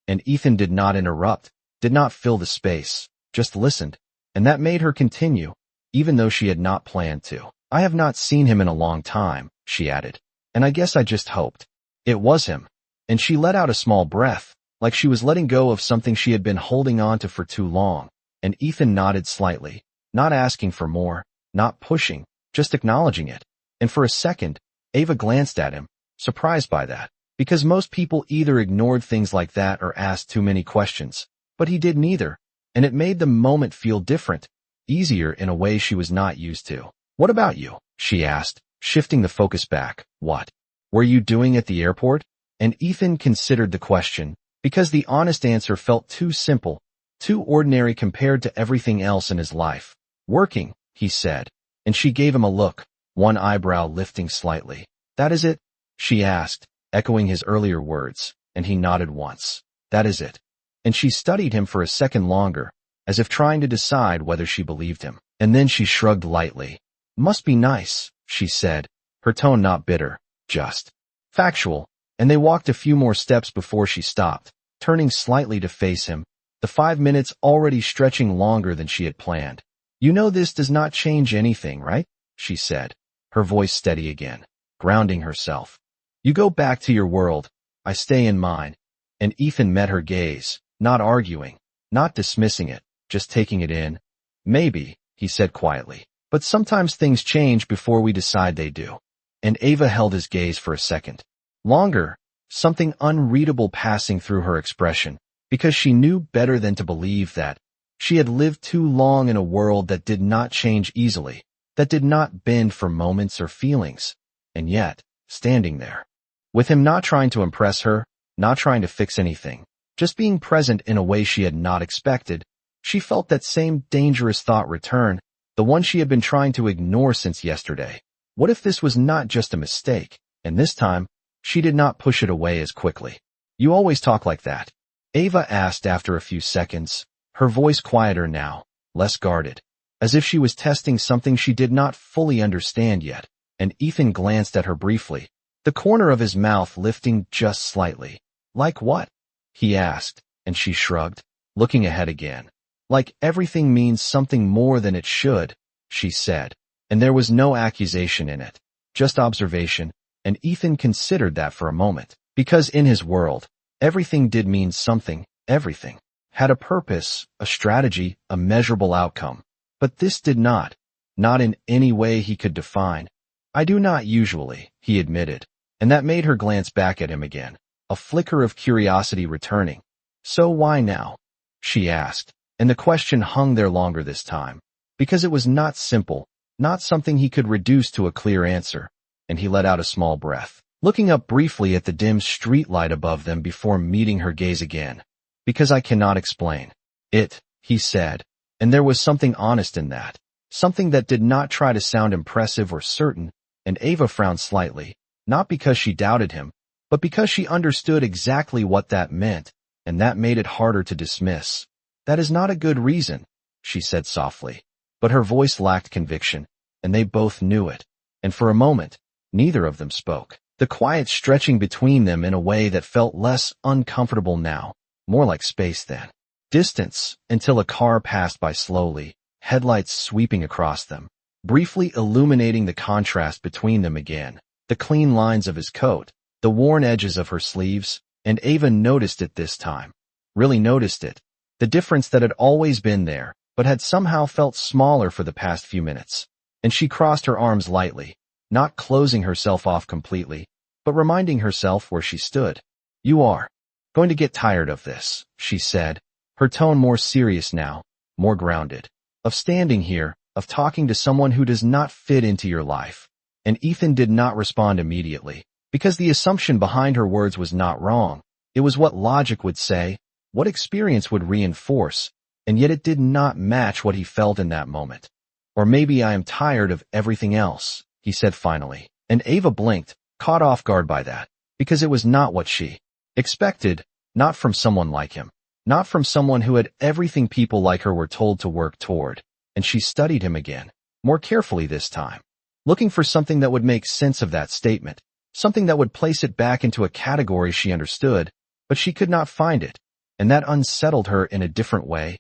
A: And Ethan did not interrupt, did not fill the space, just listened, and that made her continue, even though she had not planned to. "I have not seen him in a long time," she added, "and I guess I just hoped it was him." And she let out a small breath, like she was letting go of something she had been holding on to for too long, and Ethan nodded slightly, not asking for more, not pushing, just acknowledging it. And for a second, Ava glanced at him, surprised by that, because most people either ignored things like that or asked too many questions, but he did neither, and it made the moment feel different, easier in a way she was not used to. "What about you?" she asked, shifting the focus back. "What were you doing at the airport?" And Ethan considered the question, because the honest answer felt too simple, too ordinary compared to everything else in his life. "Working," he said, and she gave him a look, one eyebrow lifting slightly. "That is it?" she asked, echoing his earlier words, and he nodded once. "That is it." And she studied him for a second longer, as if trying to decide whether she believed him. And then she shrugged lightly. "Must be nice," she said, her tone not bitter, just factual, and they walked a few more steps before she stopped, turning slightly to face him, the 5 minutes already stretching longer than she had planned. "You know this does not change anything, right?" she said, her voice steady again, grounding herself. "You go back to your world, I stay in mine." And Ethan met her gaze, not arguing, not dismissing it, just taking it in. "Maybe," he said quietly, "but sometimes things change before we decide they do." And Ava held his gaze for a second. Longer, something unreadable passing through her expression, because she knew better than to believe that she had lived too long in a world that did not change easily, that did not bend for moments or feelings. And yet, standing there, with him not trying to impress her, not trying to fix anything, just being present in a way she had not expected, she felt that same dangerous thought return, the one she had been trying to ignore since yesterday. What if this was not just a mistake, and this time, she did not push it away as quickly? "You always talk like that?" Ava asked after a few seconds, her voice quieter now, less guarded, as if she was testing something she did not fully understand yet, and Ethan glanced at her briefly, the corner of his mouth lifting just slightly. "Like what?" he asked, and she shrugged, looking ahead again. "Like everything means something more than it should," she said, and there was no accusation in it, just observation, and Ethan considered that for a moment, because in his world, everything did mean something, everything had a purpose, a strategy, a measurable outcome. But this did not in any way he could define. "I do not usually," he admitted, and that made her glance back at him again, a flicker of curiosity returning. "So why now?" she asked, and the question hung there longer this time, because it was not simple, not something he could reduce to a clear answer, and he let out a small breath, looking up briefly at the dim streetlight above them before meeting her gaze again. "Because I cannot explain it," he said, and there was something honest in that, something that did not try to sound impressive or certain, and Ava frowned slightly, not because she doubted him, but because she understood exactly what that meant, and that made it harder to dismiss. "That is not a good reason," she said softly, but her voice lacked conviction, and they both knew it, and for a moment, neither of them spoke, the quiet stretching between them in a way that felt less uncomfortable now, more like space than distance, until a car passed by slowly, headlights sweeping across them, briefly illuminating the contrast between them again. The clean lines of his coat, the worn edges of her sleeves, and Ava noticed it this time. Really noticed it. The difference that had always been there, but had somehow felt smaller for the past few minutes. And she crossed her arms lightly, not closing herself off completely, but reminding herself where she stood. You are going to get tired of this, she said, her tone more serious now, more grounded. Of standing here, of talking to someone who does not fit into your life. And Ethan did not respond immediately, because the assumption behind her words was not wrong. It was what logic would say, what experience would reinforce, and yet it did not match what he felt in that moment. Or maybe I am tired of everything else, he said finally. And Ava blinked, caught off guard by that, because it was not what she expected, not from someone like him, not from someone who had everything people like her were told to work toward. And she studied him again, more carefully this time, looking for something that would make sense of that statement, something that would place it back into a category she understood, but she could not find it, and that unsettled her in a different way.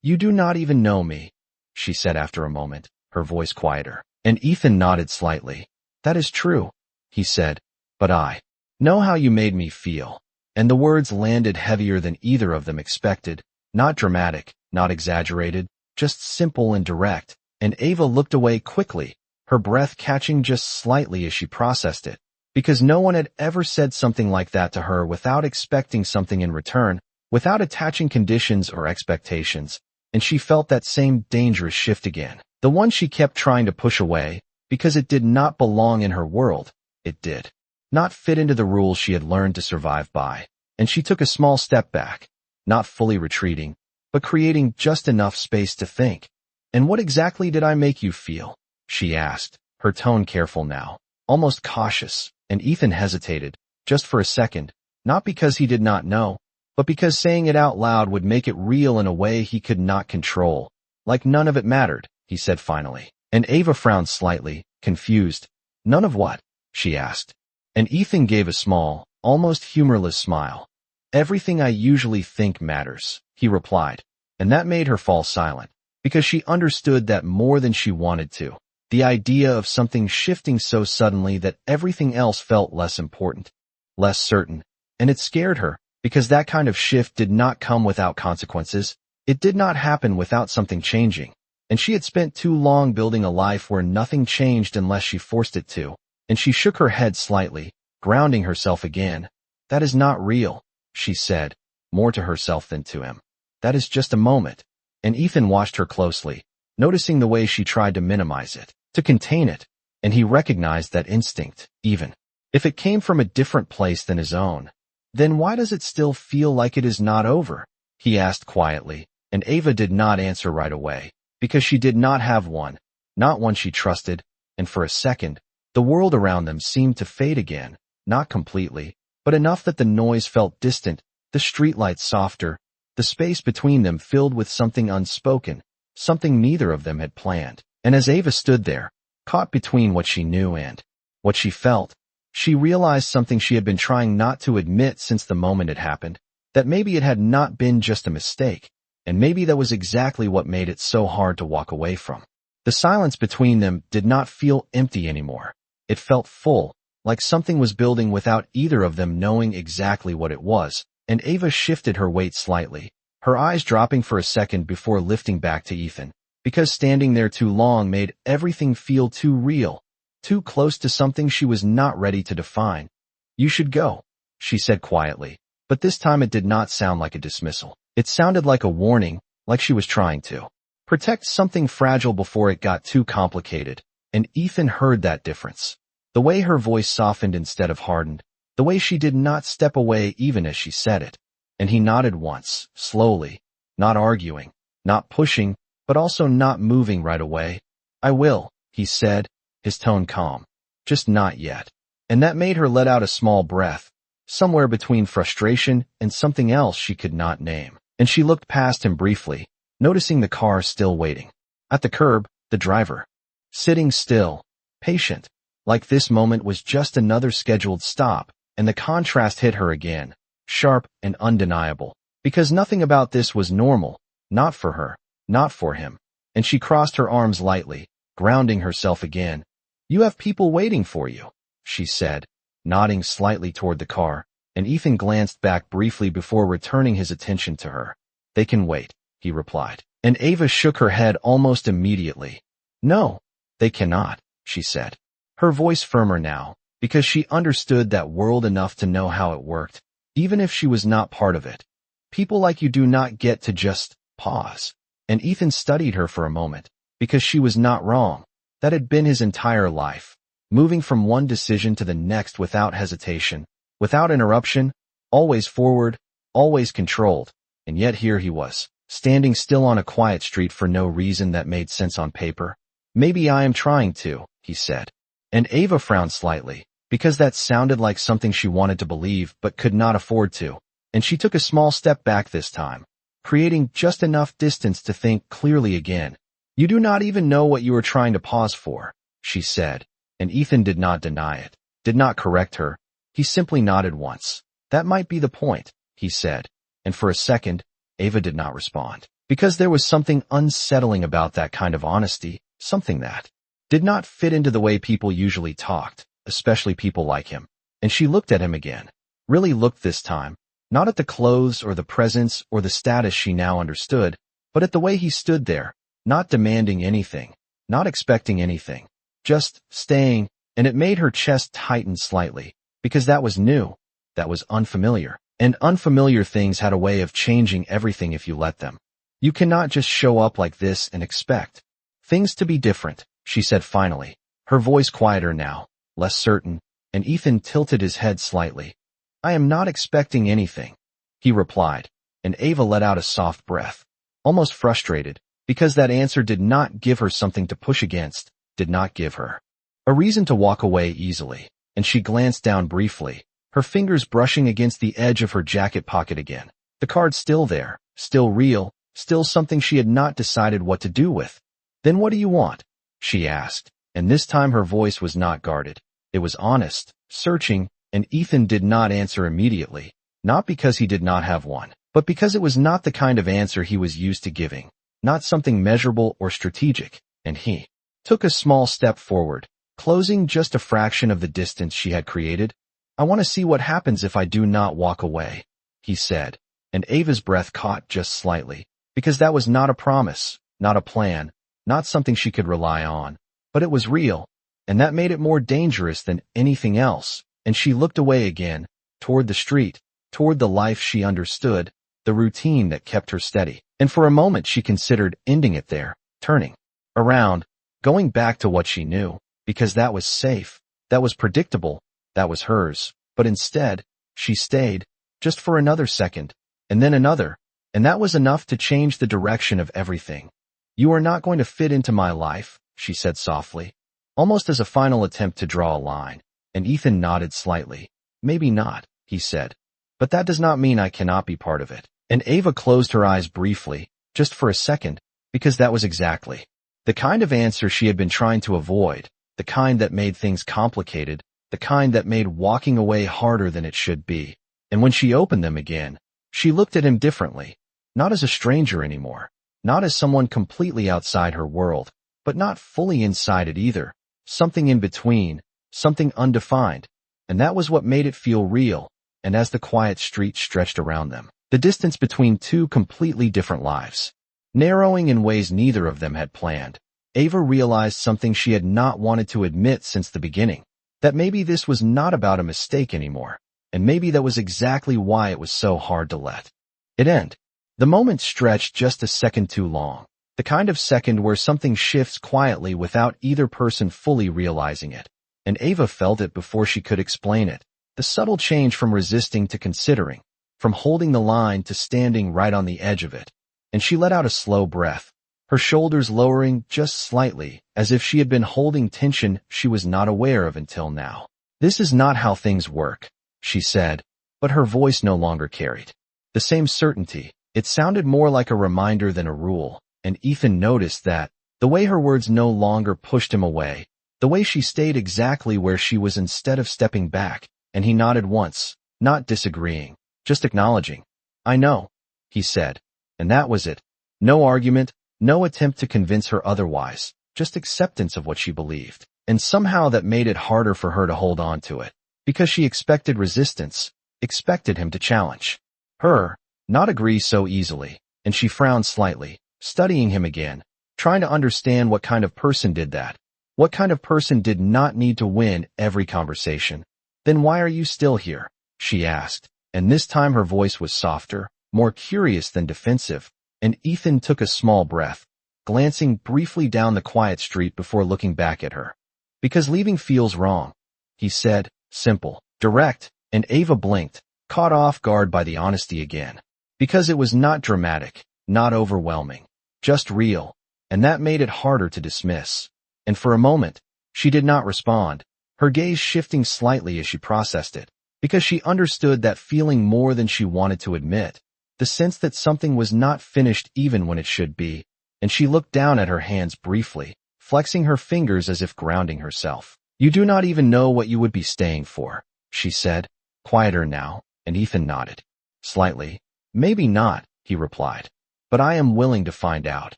A: You do not even know me, she said after a moment, her voice quieter. And Ethan nodded slightly. That is true, he said, but I know how you made me feel. And the words landed heavier than either of them expected, not dramatic, not exaggerated, just simple and direct. And Ava looked away quickly, her breath catching just slightly as she processed it, because no one had ever said something like that to her without expecting something in return, without attaching conditions or expectations. And she felt that same dangerous shift again, the one she kept trying to push away, because it did not belong in her world. It did not fit into the rules she had learned to survive by. And she took a small step back, not fully retreating, but creating just enough space to think. And what exactly did I make you feel? She asked, her tone careful now, almost cautious. And Ethan hesitated, just for a second, not because he did not know, but because saying it out loud would make it real in a way he could not control. Like none of it mattered, he said finally. And Ava frowned slightly, confused. None of what? She asked. And Ethan gave a small, almost humorless smile. Everything I usually think matters, he replied. And that made her fall silent, because she understood that more than she wanted to. The idea of something shifting so suddenly that everything else felt less important, less certain. And it scared her, because that kind of shift did not come without consequences. It did not happen without something changing. And she had spent too long building a life where nothing changed unless she forced it to. And she shook her head slightly, grounding herself again. That is not real, she said, more to herself than to him. That is just a moment. And Ethan watched her closely, noticing the way she tried to minimize it, to contain it. And he recognized that instinct, even if it came from a different place than his own. Then why does it still feel like it is not over? He asked quietly, and Ava did not answer right away, because she did not have one, not one she trusted. And for a second, the world around them seemed to fade again, not completely, but enough that the noise felt distant, the streetlights softer, the space between them filled with something unspoken, something neither of them had planned. And as Ava stood there, caught between what she knew and what she felt, she realized something she had been trying not to admit since the moment it happened, that maybe it had not been just a mistake, and maybe that was exactly what made it so hard to walk away from. The silence between them did not feel empty anymore. It felt full, like something was building without either of them knowing exactly what it was. And Ava shifted her weight slightly, her eyes dropping for a second before lifting back to Ethan, because standing there too long made everything feel too real, too close to something she was not ready to define. You should go, she said quietly, but this time it did not sound like a dismissal. It sounded like a warning, like she was trying to protect something fragile before it got too complicated. And Ethan heard that difference. The way her voice softened instead of hardened, the way she did not step away even as she said it. And he nodded once, slowly, not arguing, not pushing, but also not moving right away. I will, he said, his tone calm. Just not yet. And that made her let out a small breath, somewhere between frustration and something else she could not name. And she looked past him briefly, noticing the car still waiting. At the curb, the driver, sitting still, patient, like this moment was just another scheduled stop. And the contrast hit her again, sharp and undeniable, because nothing about this was normal, not for her, not for him. and she crossed her arms lightly, grounding herself again. "You have people waiting for you," she said, nodding slightly toward the car, and Ethan glanced back briefly before returning his attention to her. "They can wait," he replied. And Ava shook her head almost immediately. "No, they cannot," she said, her voice firmer now, because she understood that world enough to know how it worked, even if she was not part of it. "People like you do not get to just pause." And Ethan studied her for a moment, because she was not wrong. That had been his entire life, moving from one decision to the next without hesitation, without interruption, always forward, always controlled. And yet here he was, standing still on a quiet street for no reason that made sense on paper. "Maybe I am trying to," he said. And Ava frowned slightly, because that sounded like something she wanted to believe but could not afford to. And she took a small step back this time, creating just enough distance to think clearly again. "You do not even know what you are trying to pause for," she said, and Ethan did not deny it, did not correct her. He simply nodded once. "That might be the point," he said, and for a second, Ava did not respond, because there was something unsettling about that kind of honesty, something that did not fit into the way people usually talked, especially people like him. And she looked at him again, really looked this time, not at the clothes or the presence or the status she now understood, but at the way he stood there, not demanding anything, not expecting anything, just staying, and it made her chest tighten slightly, because that was new, that was unfamiliar, and unfamiliar things had a way of changing everything if you let them. "You cannot just show up like this and expect things to be different," she said finally, her voice quieter now, less certain, and Ethan tilted his head slightly. "I am not expecting anything," he replied, and Ava let out a soft breath, almost frustrated, because that answer did not give her something to push against, did not give her a reason to walk away easily, and she glanced down briefly, her fingers brushing against the edge of her jacket pocket again. The card still there, still real, still something she had not decided what to do with. "Then what do you want?" she asked, and this time her voice was not guarded. It was honest, searching, and Ethan did not answer immediately, not because he did not have one, but because it was not the kind of answer he was used to giving, not something measurable or strategic, and he took a small step forward, closing just a fraction of the distance she had created. "I want to see what happens if I do not walk away," he said, and Ava's breath caught just slightly, because that was not a promise, not a plan, not something she could rely on, but it was real, and that made it more dangerous than anything else, and she looked away again, toward the street, toward the life she understood, the routine that kept her steady, and for a moment she considered ending it there, turning around, going back to what she knew, because that was safe, that was predictable, that was hers, but instead, she stayed, just for another second, and then another, and that was enough to change the direction of everything. "You are not going to fit into my life," she said softly, almost as a final attempt to draw a line, and Ethan nodded slightly. "Maybe not," he said, "but that does not mean I cannot be part of it." And Ava closed her eyes briefly, just for a second, because that was exactly the kind of answer she had been trying to avoid, the kind that made things complicated, the kind that made walking away harder than it should be. And when she opened them again, she looked at him differently, not as a stranger anymore, not as someone completely outside her world, but not fully inside it either, something in between, something undefined, and that was what made it feel real. And as the quiet street stretched around them, the distance between two completely different lives, narrowing in ways neither of them had planned, Ava realized something she had not wanted to admit since the beginning, that maybe this was not about a mistake anymore, and maybe that was exactly why it was so hard to let it end. The moment stretched just a second too long, the kind of second where something shifts quietly without either person fully realizing it, and Ava felt it before she could explain it, the subtle change from resisting to considering, from holding the line to standing right on the edge of it, and she let out a slow breath, her shoulders lowering just slightly, as if she had been holding tension she was not aware of until now. "This is not how things work," she said, but her voice no longer carried the same certainty. It sounded more like a reminder than a rule, and Ethan noticed that, the way her words no longer pushed him away, the way she stayed exactly where she was instead of stepping back, and he nodded once, not disagreeing, just acknowledging. "I know," he said, and that was it. No argument, No attempt to convince her otherwise, just acceptance of what she believed. And somehow that made it harder for her to hold on to it, because she expected resistance, expected him to challenge her, not agree so easily, and she frowned slightly, studying him again, trying to understand what kind of person did that. What kind of person did not need to win every conversation? Then why are you still here? She asked, and this time her voice was softer, more curious than defensive, and Ethan took a small breath, glancing briefly down the quiet street before looking back at her. Because leaving feels wrong, he said, simple, direct, and Ava blinked, caught off guard by the honesty again. Because it was not dramatic, not overwhelming, just real, and that made it harder to dismiss. And for a moment, she did not respond, her gaze shifting slightly as she processed it, because she understood that feeling more than she wanted to admit, the sense that something was not finished even when it should be, and she looked down at her hands briefly, flexing her fingers as if grounding herself. You do not even know what you would be staying for, she said, quieter now, and Ethan nodded. Slightly. Maybe not, he replied. But I am willing to find out.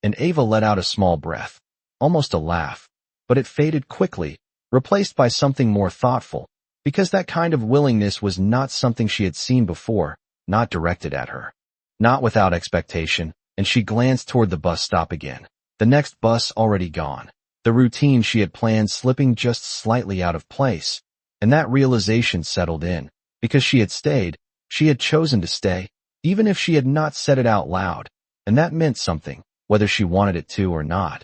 A: And Ava let out a small breath, almost a laugh, but it faded quickly, replaced by something more thoughtful, because that kind of willingness was not something she had seen before, not directed at her. Not without expectation, and she glanced toward the bus stop again. The next bus already gone. The routine she had planned slipping just slightly out of place, and that realization settled in. Because she had stayed, she had chosen to stay, even if she had not said it out loud, and that meant something, whether she wanted it to or not.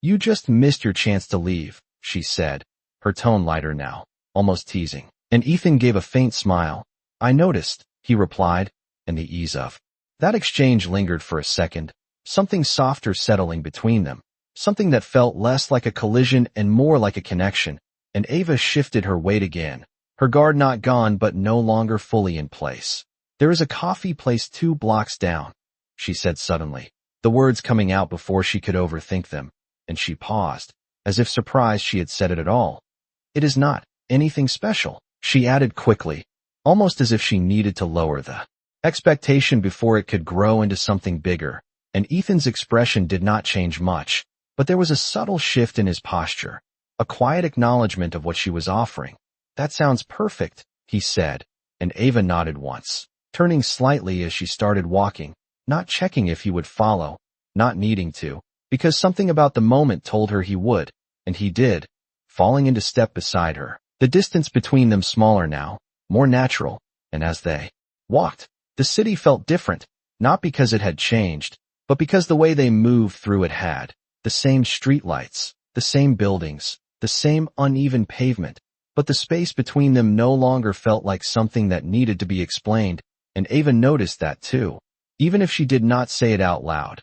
A: You just missed your chance to leave, she said, her tone lighter now, almost teasing. And Ethan gave a faint smile. I noticed, he replied, and the ease of that exchange lingered for a second, something softer settling between them, something that felt less like a collision and more like a connection, and Ava shifted her weight again, her guard not gone but no longer fully in place. There is a coffee place 2 blocks down, she said suddenly, the words coming out before she could overthink them, and she paused, as if surprised she had said it at all. It is not anything special, she added quickly, almost as if she needed to lower the expectation before it could grow into something bigger, and Ethan's expression did not change much, but there was a subtle shift in his posture, a quiet acknowledgement of what she was offering. That sounds perfect, he said, and Ava nodded once, turning slightly as she started walking, not checking if he would follow, not needing to, because something about the moment told her he would, and he did, falling into step beside her, the distance between them smaller now, more natural, and as they walked, the city felt different, not because it had changed, but because the way they moved through it had, the same streetlights, the same buildings, the same uneven pavement, but the space between them no longer felt like something that needed to be explained, and Ava noticed that too, even if she did not say it out loud.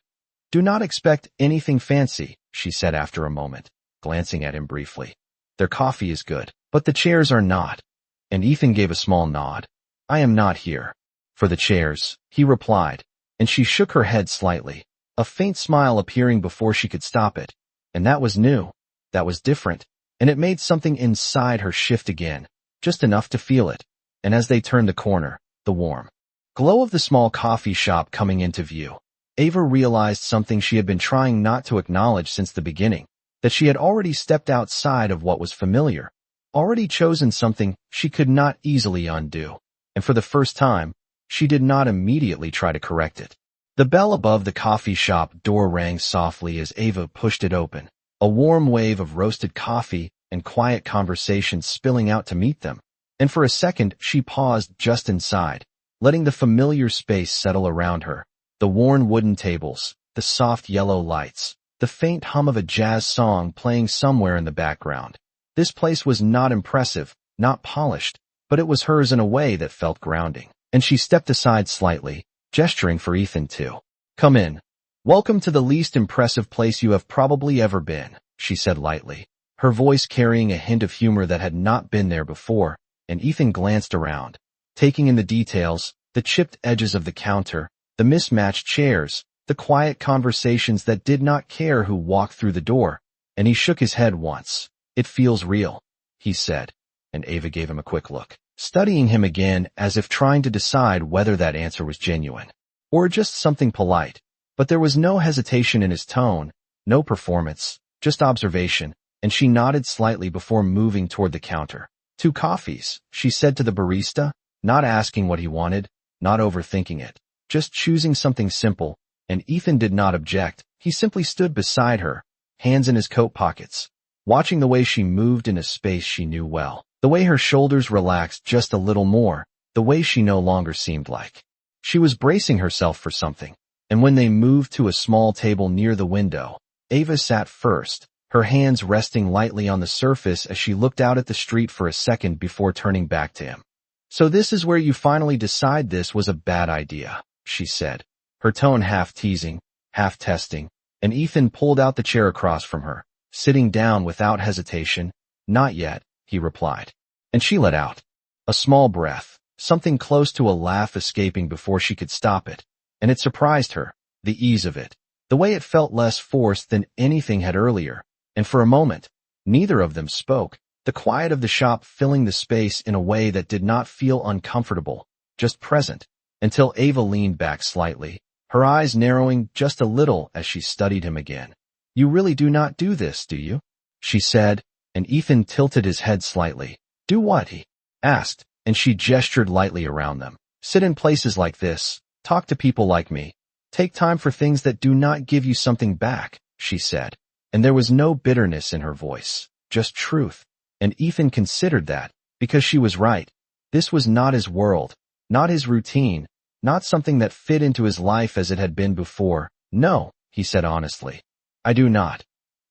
A: Do not expect anything fancy, she said after a moment, glancing at him briefly. Their coffee is good, but the chairs are not. And Ethan gave a small nod. I am not here for the chairs, he replied, and she shook her head slightly, a faint smile appearing before she could stop it. And that was new, that was different, and it made something inside her shift again, just enough to feel it. And as they turned the corner, the warm glow of the small coffee shop coming into view, Ava realized something she had been trying not to acknowledge since the beginning, that she had already stepped outside of what was familiar, already chosen something she could not easily undo, and for the first time, she did not immediately try to correct it. The bell above the coffee shop door rang softly as Ava pushed it open, a warm wave of roasted coffee and quiet conversation spilling out to meet them, and for a second she paused just inside, letting the familiar space settle around her, the worn wooden tables, the soft yellow lights, the faint hum of a jazz song playing somewhere in the background. This place was not impressive, not polished, but it was hers in a way that felt grounding, and she stepped aside slightly, gesturing for Ethan to come in. Welcome to the least impressive place you have probably ever been, she said lightly, her voice carrying a hint of humor that had not been there before, and Ethan glanced around, taking in the details, the chipped edges of the counter, the mismatched chairs, the quiet conversations that did not care who walked through the door, and he shook his head once. It feels real, he said, and Ava gave him a quick look, studying him again as if trying to decide whether that answer was genuine, or just something polite. But there was no hesitation in his tone, no performance, just observation, and she nodded slightly before moving toward the counter. 2 coffees, she said to the barista, not asking what he wanted, not overthinking it, just choosing something simple, and Ethan did not object. He simply stood beside her, hands in his coat pockets, watching the way she moved in a space she knew well, the way her shoulders relaxed just a little more, the way she no longer seemed like she was bracing herself for something. And when they moved to a small table near the window, Ava sat first, her hands resting lightly on the surface as she looked out at the street for a second before turning back to him. "So this is where you finally decide this was a bad idea," she said, her tone half teasing, half testing, and Ethan pulled out the chair across from her, sitting down without hesitation. "Not yet," he replied. And she let out a small breath, something close to a laugh escaping before she could stop it. And it surprised her, the ease of it, the way it felt less forced than anything had earlier. And for a moment, neither of them spoke, the quiet of the shop filling the space in a way that did not feel uncomfortable, just present, until Ava leaned back slightly, her eyes narrowing just a little as she studied him again. "You really do not do this, do you?" she said, and Ethan tilted his head slightly. "Do what?" he asked, and she gestured lightly around them. "Sit in places like this. Talk to people like me. Take time for things that do not give you something back," she said. And there was no bitterness in her voice, just truth. And Ethan considered that, because she was right. This was not his world, not his routine, not something that fit into his life as it had been before. "No," he said honestly. "I do not."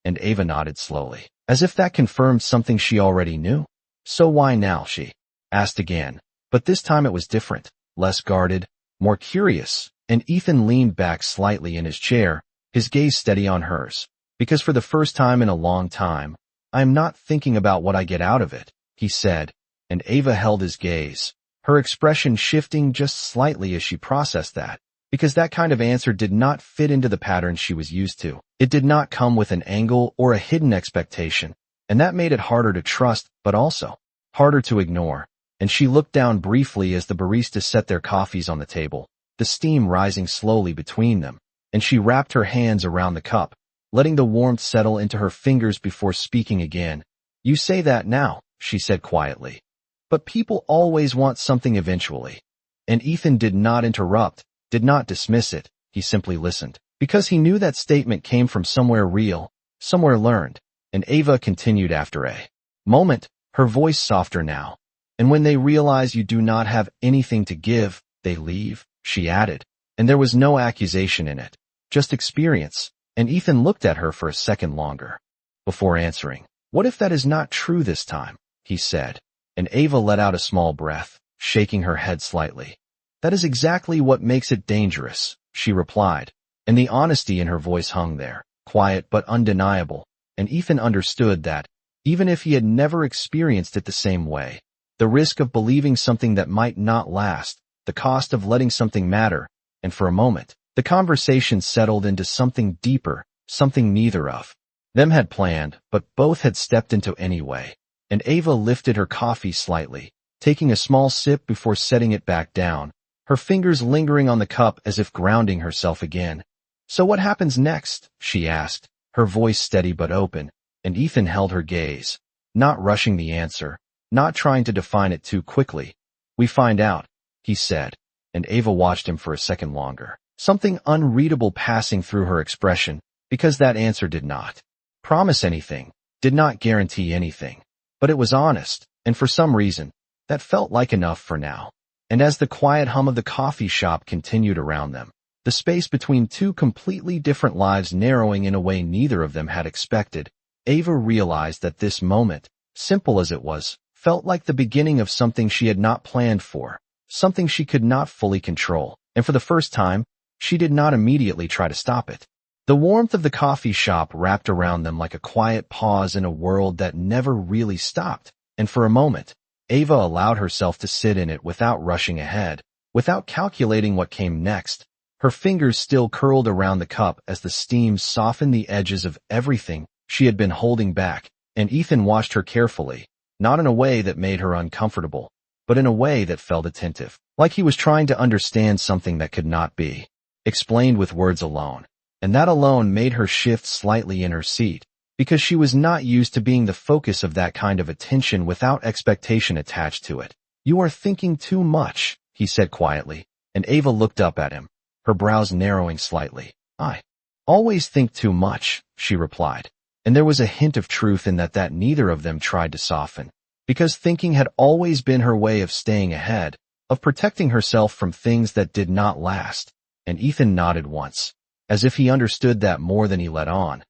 A: And Ava nodded slowly, as if that confirmed something she already knew. "So why now?" she asked again. But this time it was different, less guarded, more curious, and Ethan leaned back slightly in his chair, his gaze steady on hers. "Because for the first time in a long time, I am not thinking about what I get out of it," he said, and Ava held his gaze, her expression shifting just slightly as she processed that, because that kind of answer did not fit into the pattern she was used to. It did not come with an angle or a hidden expectation, and that made it harder to trust, but also harder to ignore. And she looked down briefly as the baristas set their coffees on the table, the steam rising slowly between them, and she wrapped her hands around the cup, letting the warmth settle into her fingers before speaking again. "You say that now," she said quietly. "But people always want something eventually." And Ethan did not interrupt, did not dismiss it, he simply listened, because he knew that statement came from somewhere real, somewhere learned. And Ava continued after a moment, her voice softer now. "And when they realize you do not have anything to give, they leave," she added. And there was no accusation in it, just experience. And Ethan looked at her for a second longer before answering. "What if that is not true this time?" he said. And Ava let out a small breath, shaking her head slightly. "That is exactly what makes it dangerous," she replied. And the honesty in her voice hung there, quiet but undeniable. And Ethan understood that, even if he had never experienced it the same way, the risk of believing something that might not last, the cost of letting something matter, and for a moment, the conversation settled into something deeper, something neither of them had planned, but both had stepped into anyway. And Ava lifted her coffee slightly, taking a small sip before setting it back down, her fingers lingering on the cup as if grounding herself again. "So what happens next?" she asked, her voice steady but open, and Ethan held her gaze, not rushing the answer, not trying to define it too quickly. "We find out," he said, and Ava watched him for a second longer, something unreadable passing through her expression, because that answer did not promise anything, did not guarantee anything. But it was honest, and for some reason, that felt like enough for now. And as the quiet hum of the coffee shop continued around them, the space between two completely different lives narrowing in a way neither of them had expected, Ava realized that this moment, simple as it was, felt like the beginning of something she had not planned for, something she could not fully control, and for the first time, she did not immediately try to stop it. The warmth of the coffee shop wrapped around them like a quiet pause in a world that never really stopped, and for a moment, Ava allowed herself to sit in it without rushing ahead, without calculating what came next. Her fingers still curled around the cup as the steam softened the edges of everything she had been holding back, and Ethan watched her carefully, not in a way that made her uncomfortable, but in a way that felt attentive, like he was trying to understand something that could not be explained with words alone. And that alone made her shift slightly in her seat, because she was not used to being the focus of that kind of attention without expectation attached to it. "You are thinking too much," he said quietly, and Ava looked up at him, her brows narrowing slightly. "I always think too much," she replied, and there was a hint of truth in that neither of them tried to soften, because thinking had always been her way of staying ahead, of protecting herself from things that did not last. And Ethan nodded once, as if he understood that more than he let on.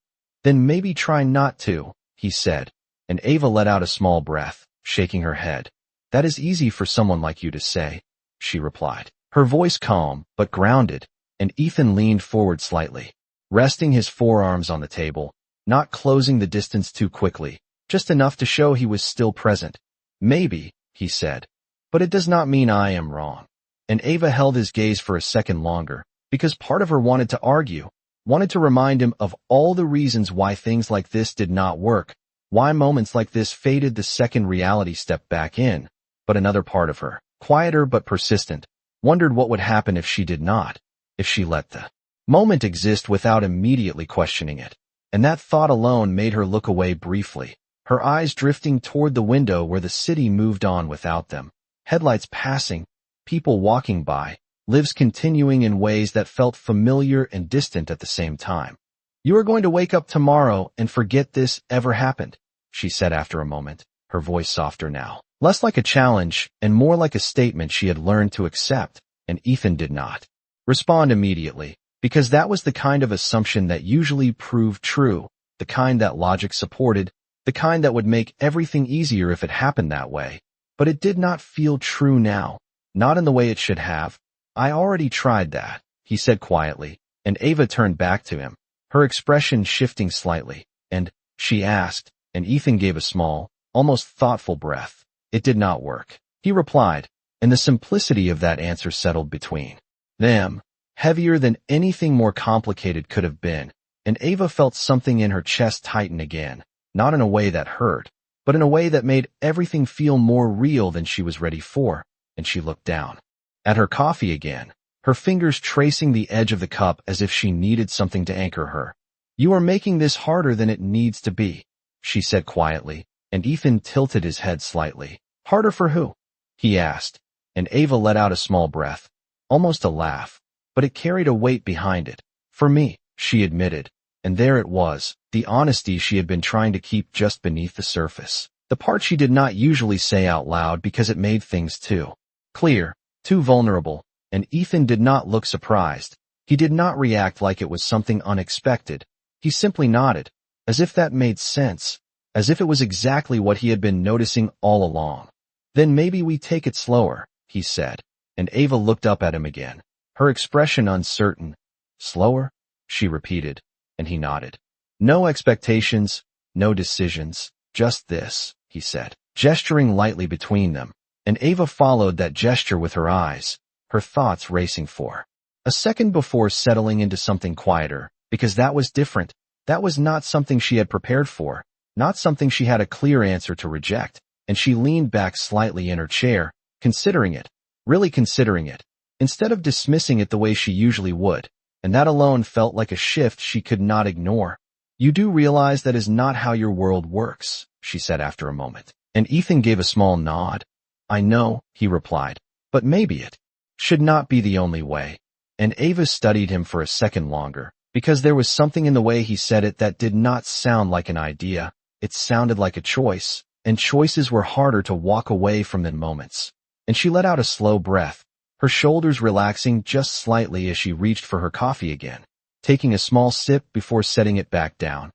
A: "Then maybe try not to," he said, and Ava let out a small breath, shaking her head. "That is easy for someone like you to say," she replied, her voice calm but grounded, and Ethan leaned forward slightly, resting his forearms on the table, not closing the distance too quickly, just enough to show he was still present. "Maybe," he said, "but it does not mean I am wrong." And Ava held his gaze for a second longer, because part of her wanted to argue, wanted to remind him of all the reasons why things like this did not work, why moments like this faded the second reality stepped back in. But another part of her, quieter but persistent, wondered what would happen if she did not, if she let the moment exist without immediately questioning it. And that thought alone made her look away briefly, her eyes drifting toward the window where the city moved on without them, headlights passing, people walking by, lives continuing in ways that felt familiar and distant at the same time. "You are going to wake up tomorrow and forget this ever happened," she said after a moment, her voice softer now, less like a challenge and more like a statement she had learned to accept. And Ethan did not respond immediately, because that was the kind of assumption that usually proved true, the kind that logic supported, the kind that would make everything easier if it happened that way. But it did not feel true now, not in the way it should have. "I already tried that," he said quietly, and Ava turned back to him, her expression shifting slightly. "And?" she asked, and Ethan gave a small, almost thoughtful breath. "It did not work," he replied, and the simplicity of that answer settled between them, heavier than anything more complicated could have been, and Ava felt something in her chest tighten again, not in a way that hurt, but in a way that made everything feel more real than she was ready for, and she looked down at her coffee again, her fingers tracing the edge of the cup as if she needed something to anchor her. "You are making this harder than it needs to be," she said quietly, and Ethan tilted his head slightly. "Harder for who?" he asked, and Ava let out a small breath, almost a laugh, but it carried a weight behind it. "For me," she admitted, and there it was, the honesty she had been trying to keep just beneath the surface, the part she did not usually say out loud because it made things too clear, too vulnerable. And Ethan did not look surprised. He did not react like it was something unexpected. He simply nodded, as if that made sense, as if it was exactly what he had been noticing all along. "Then maybe we take it slower," he said, and Ava looked up at him again, her expression uncertain. "Slower?" she repeated, and he nodded. "No expectations, no decisions, just this," he said, gesturing lightly between them, and Ava followed that gesture with her eyes, her thoughts racing for a second before settling into something quieter, because that was different. That was not something she had prepared for, not something she had a clear answer to reject, and she leaned back slightly in her chair, considering it, really considering it, instead of dismissing it the way she usually would, and that alone felt like a shift she could not ignore. "You do realize that is not how your world works," she said after a moment, and Ethan gave a small nod. "I know," he replied, "but maybe it should not be the only way." And Ava studied him for a second longer, because there was something in the way he said it that did not sound like an idea. It sounded like a choice, and choices were harder to walk away from than moments. And she let out a slow breath, her shoulders relaxing just slightly as she reached for her coffee again, taking a small sip before setting it back down.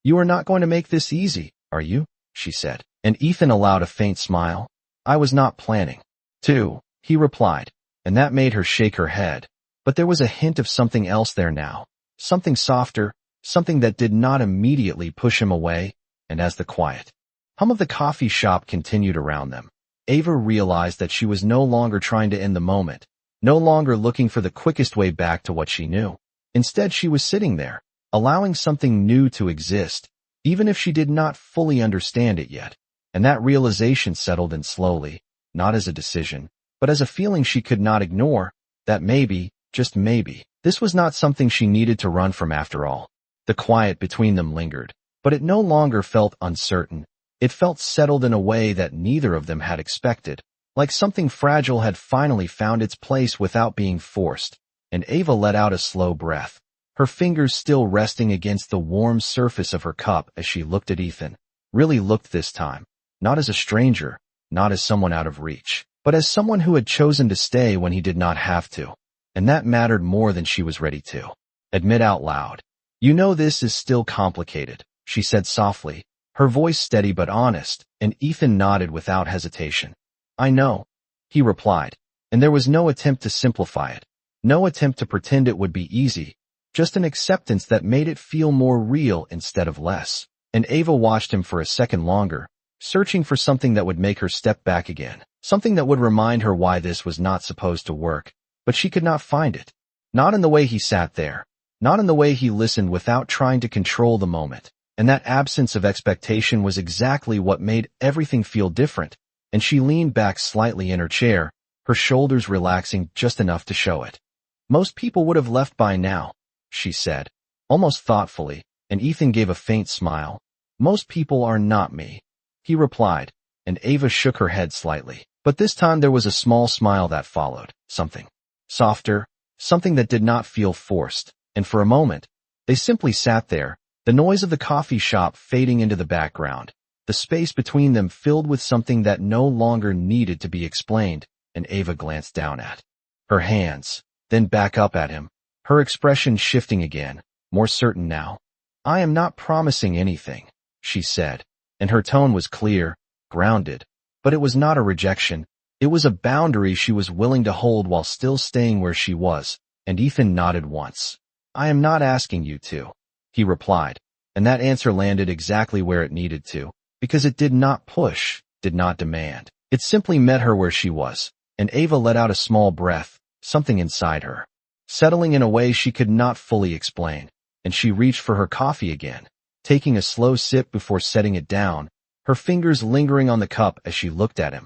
A: "You are not going to make this easy, are you?" she said, and Ethan allowed a faint smile. "I was not planning to," he replied, and that made her shake her head. But there was a hint of something else there now, something softer, something that did not immediately push him away. And as the quiet hum of the coffee shop continued around them, Ava realized that she was no longer trying to end the moment, no longer looking for the quickest way back to what she knew. Instead, she was sitting there, allowing something new to exist, even if she did not fully understand it yet. And that realization settled in slowly, not as a decision, but as a feeling she could not ignore, that maybe, just maybe, This was not something she needed to run from after all. The quiet between them lingered, but it no longer felt uncertain. It felt settled in a way that neither of them had expected, like something fragile had finally found its place without being forced. And Ava let out a slow breath, her fingers still resting against the warm surface of her cup as she looked at Ethan. Really looked this time, not as a stranger, not as someone out of reach, but as someone who had chosen to stay when he did not have to. And that mattered more than she was ready to admit out loud. You know, this is still complicated, she said softly, her voice steady but honest, and Ethan nodded without hesitation. I know, he replied, and there was no attempt to simplify it, no attempt to pretend it would be easy, just an acceptance that made it feel more real instead of less. And Ava watched him for a second longer, searching for something that would make her step back again, something that would remind her why this was not supposed to work, but she could not find it. Not in the way he sat there, not in the way he listened without trying to control the moment. And that absence of expectation was exactly what made everything feel different, and she leaned back slightly in her chair, her shoulders relaxing just enough to show it. Most people would have left by now, she said, almost thoughtfully, and Ethan gave a faint smile. Most people are not me, he replied, and Ava shook her head slightly. But this time there was a small smile that followed, something softer, something that did not feel forced, and for a moment, they simply sat there, the noise of the coffee shop fading into the background, the space between them filled with something that no longer needed to be explained, and Ava glanced down at her hands, then back up at him, her expression shifting again, more certain now. I am not promising anything, she said, and her tone was clear, grounded, but it was not a rejection. It was a boundary she was willing to hold while still staying where she was, and Ethan nodded once. I am not asking you to, he replied, and that answer landed exactly where it needed to, because it did not push, did not demand. It simply met her where she was, and Ava let out a small breath, something inside her settling in a way she could not fully explain, and she reached for her coffee again, taking a slow sip before setting it down, her fingers lingering on the cup as she looked at him.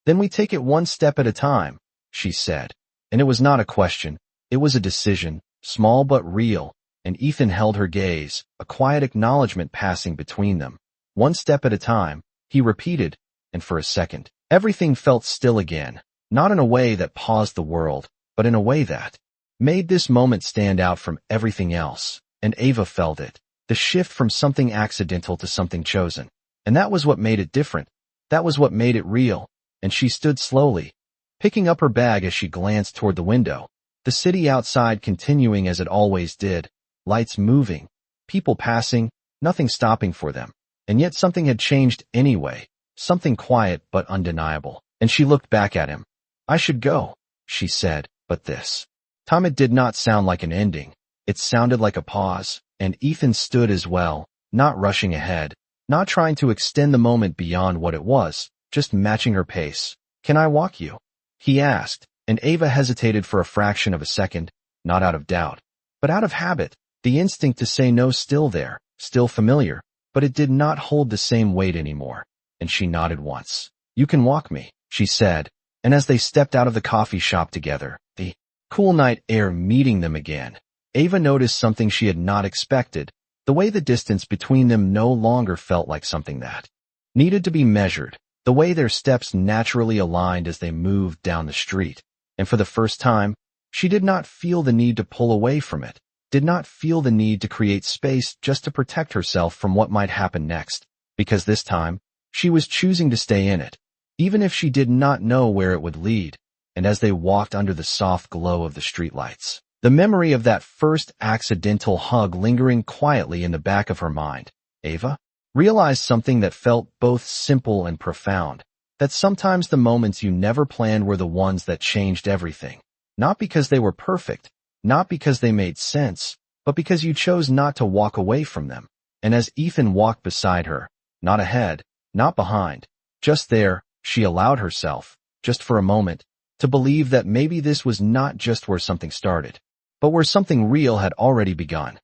A: Then we take it one step at a time, she said, and it was not a question, it was a decision, small but real, and Ethan held her gaze, a quiet acknowledgement passing between them. One step at a time, he repeated, and for a second, everything felt still again, not in a way that paused the world, but in a way that made this moment stand out from everything else, and Ava felt it, the shift from something accidental to something chosen. And that was what made it different, that was what made it real, and she stood slowly, picking up her bag as she glanced toward the window, the city outside continuing as it always did, lights moving, people passing, nothing stopping for them. And yet something had changed anyway, something quiet but undeniable, and she looked back at him. I should go, she said, but this time it did not sound like an ending, it sounded like a pause, and Ethan stood as well, not rushing ahead, not trying to extend the moment beyond what it was, just matching her pace. Can I walk you? He asked, and Ava hesitated for a fraction of a second, not out of doubt, but out of habit, the instinct to say no still there, still familiar, but it did not hold the same weight anymore, and she nodded once. You can walk me, she said, and as they stepped out of the coffee shop together, the cool night air meeting them again, Ava noticed something she had not expected, the way the distance between them no longer felt like something that needed to be measured, the way their steps naturally aligned as they moved down the street, and for the first time, she did not feel the need to pull away from it, did not feel the need to create space just to protect herself from what might happen next, because this time, she was choosing to stay in it, even if she did not know where it would lead. And as they walked under the soft glow of the streetlights, the memory of that first accidental hug lingering quietly in the back of her mind, Ava realized something that felt both simple and profound, that sometimes the moments you never planned were the ones that changed everything, not because they were perfect, not because they made sense, but because you chose not to walk away from them. And as Ethan walked beside her, not ahead, not behind, just there, she allowed herself, just for a moment, to believe that maybe this was not just where something started, but where something real had already begun.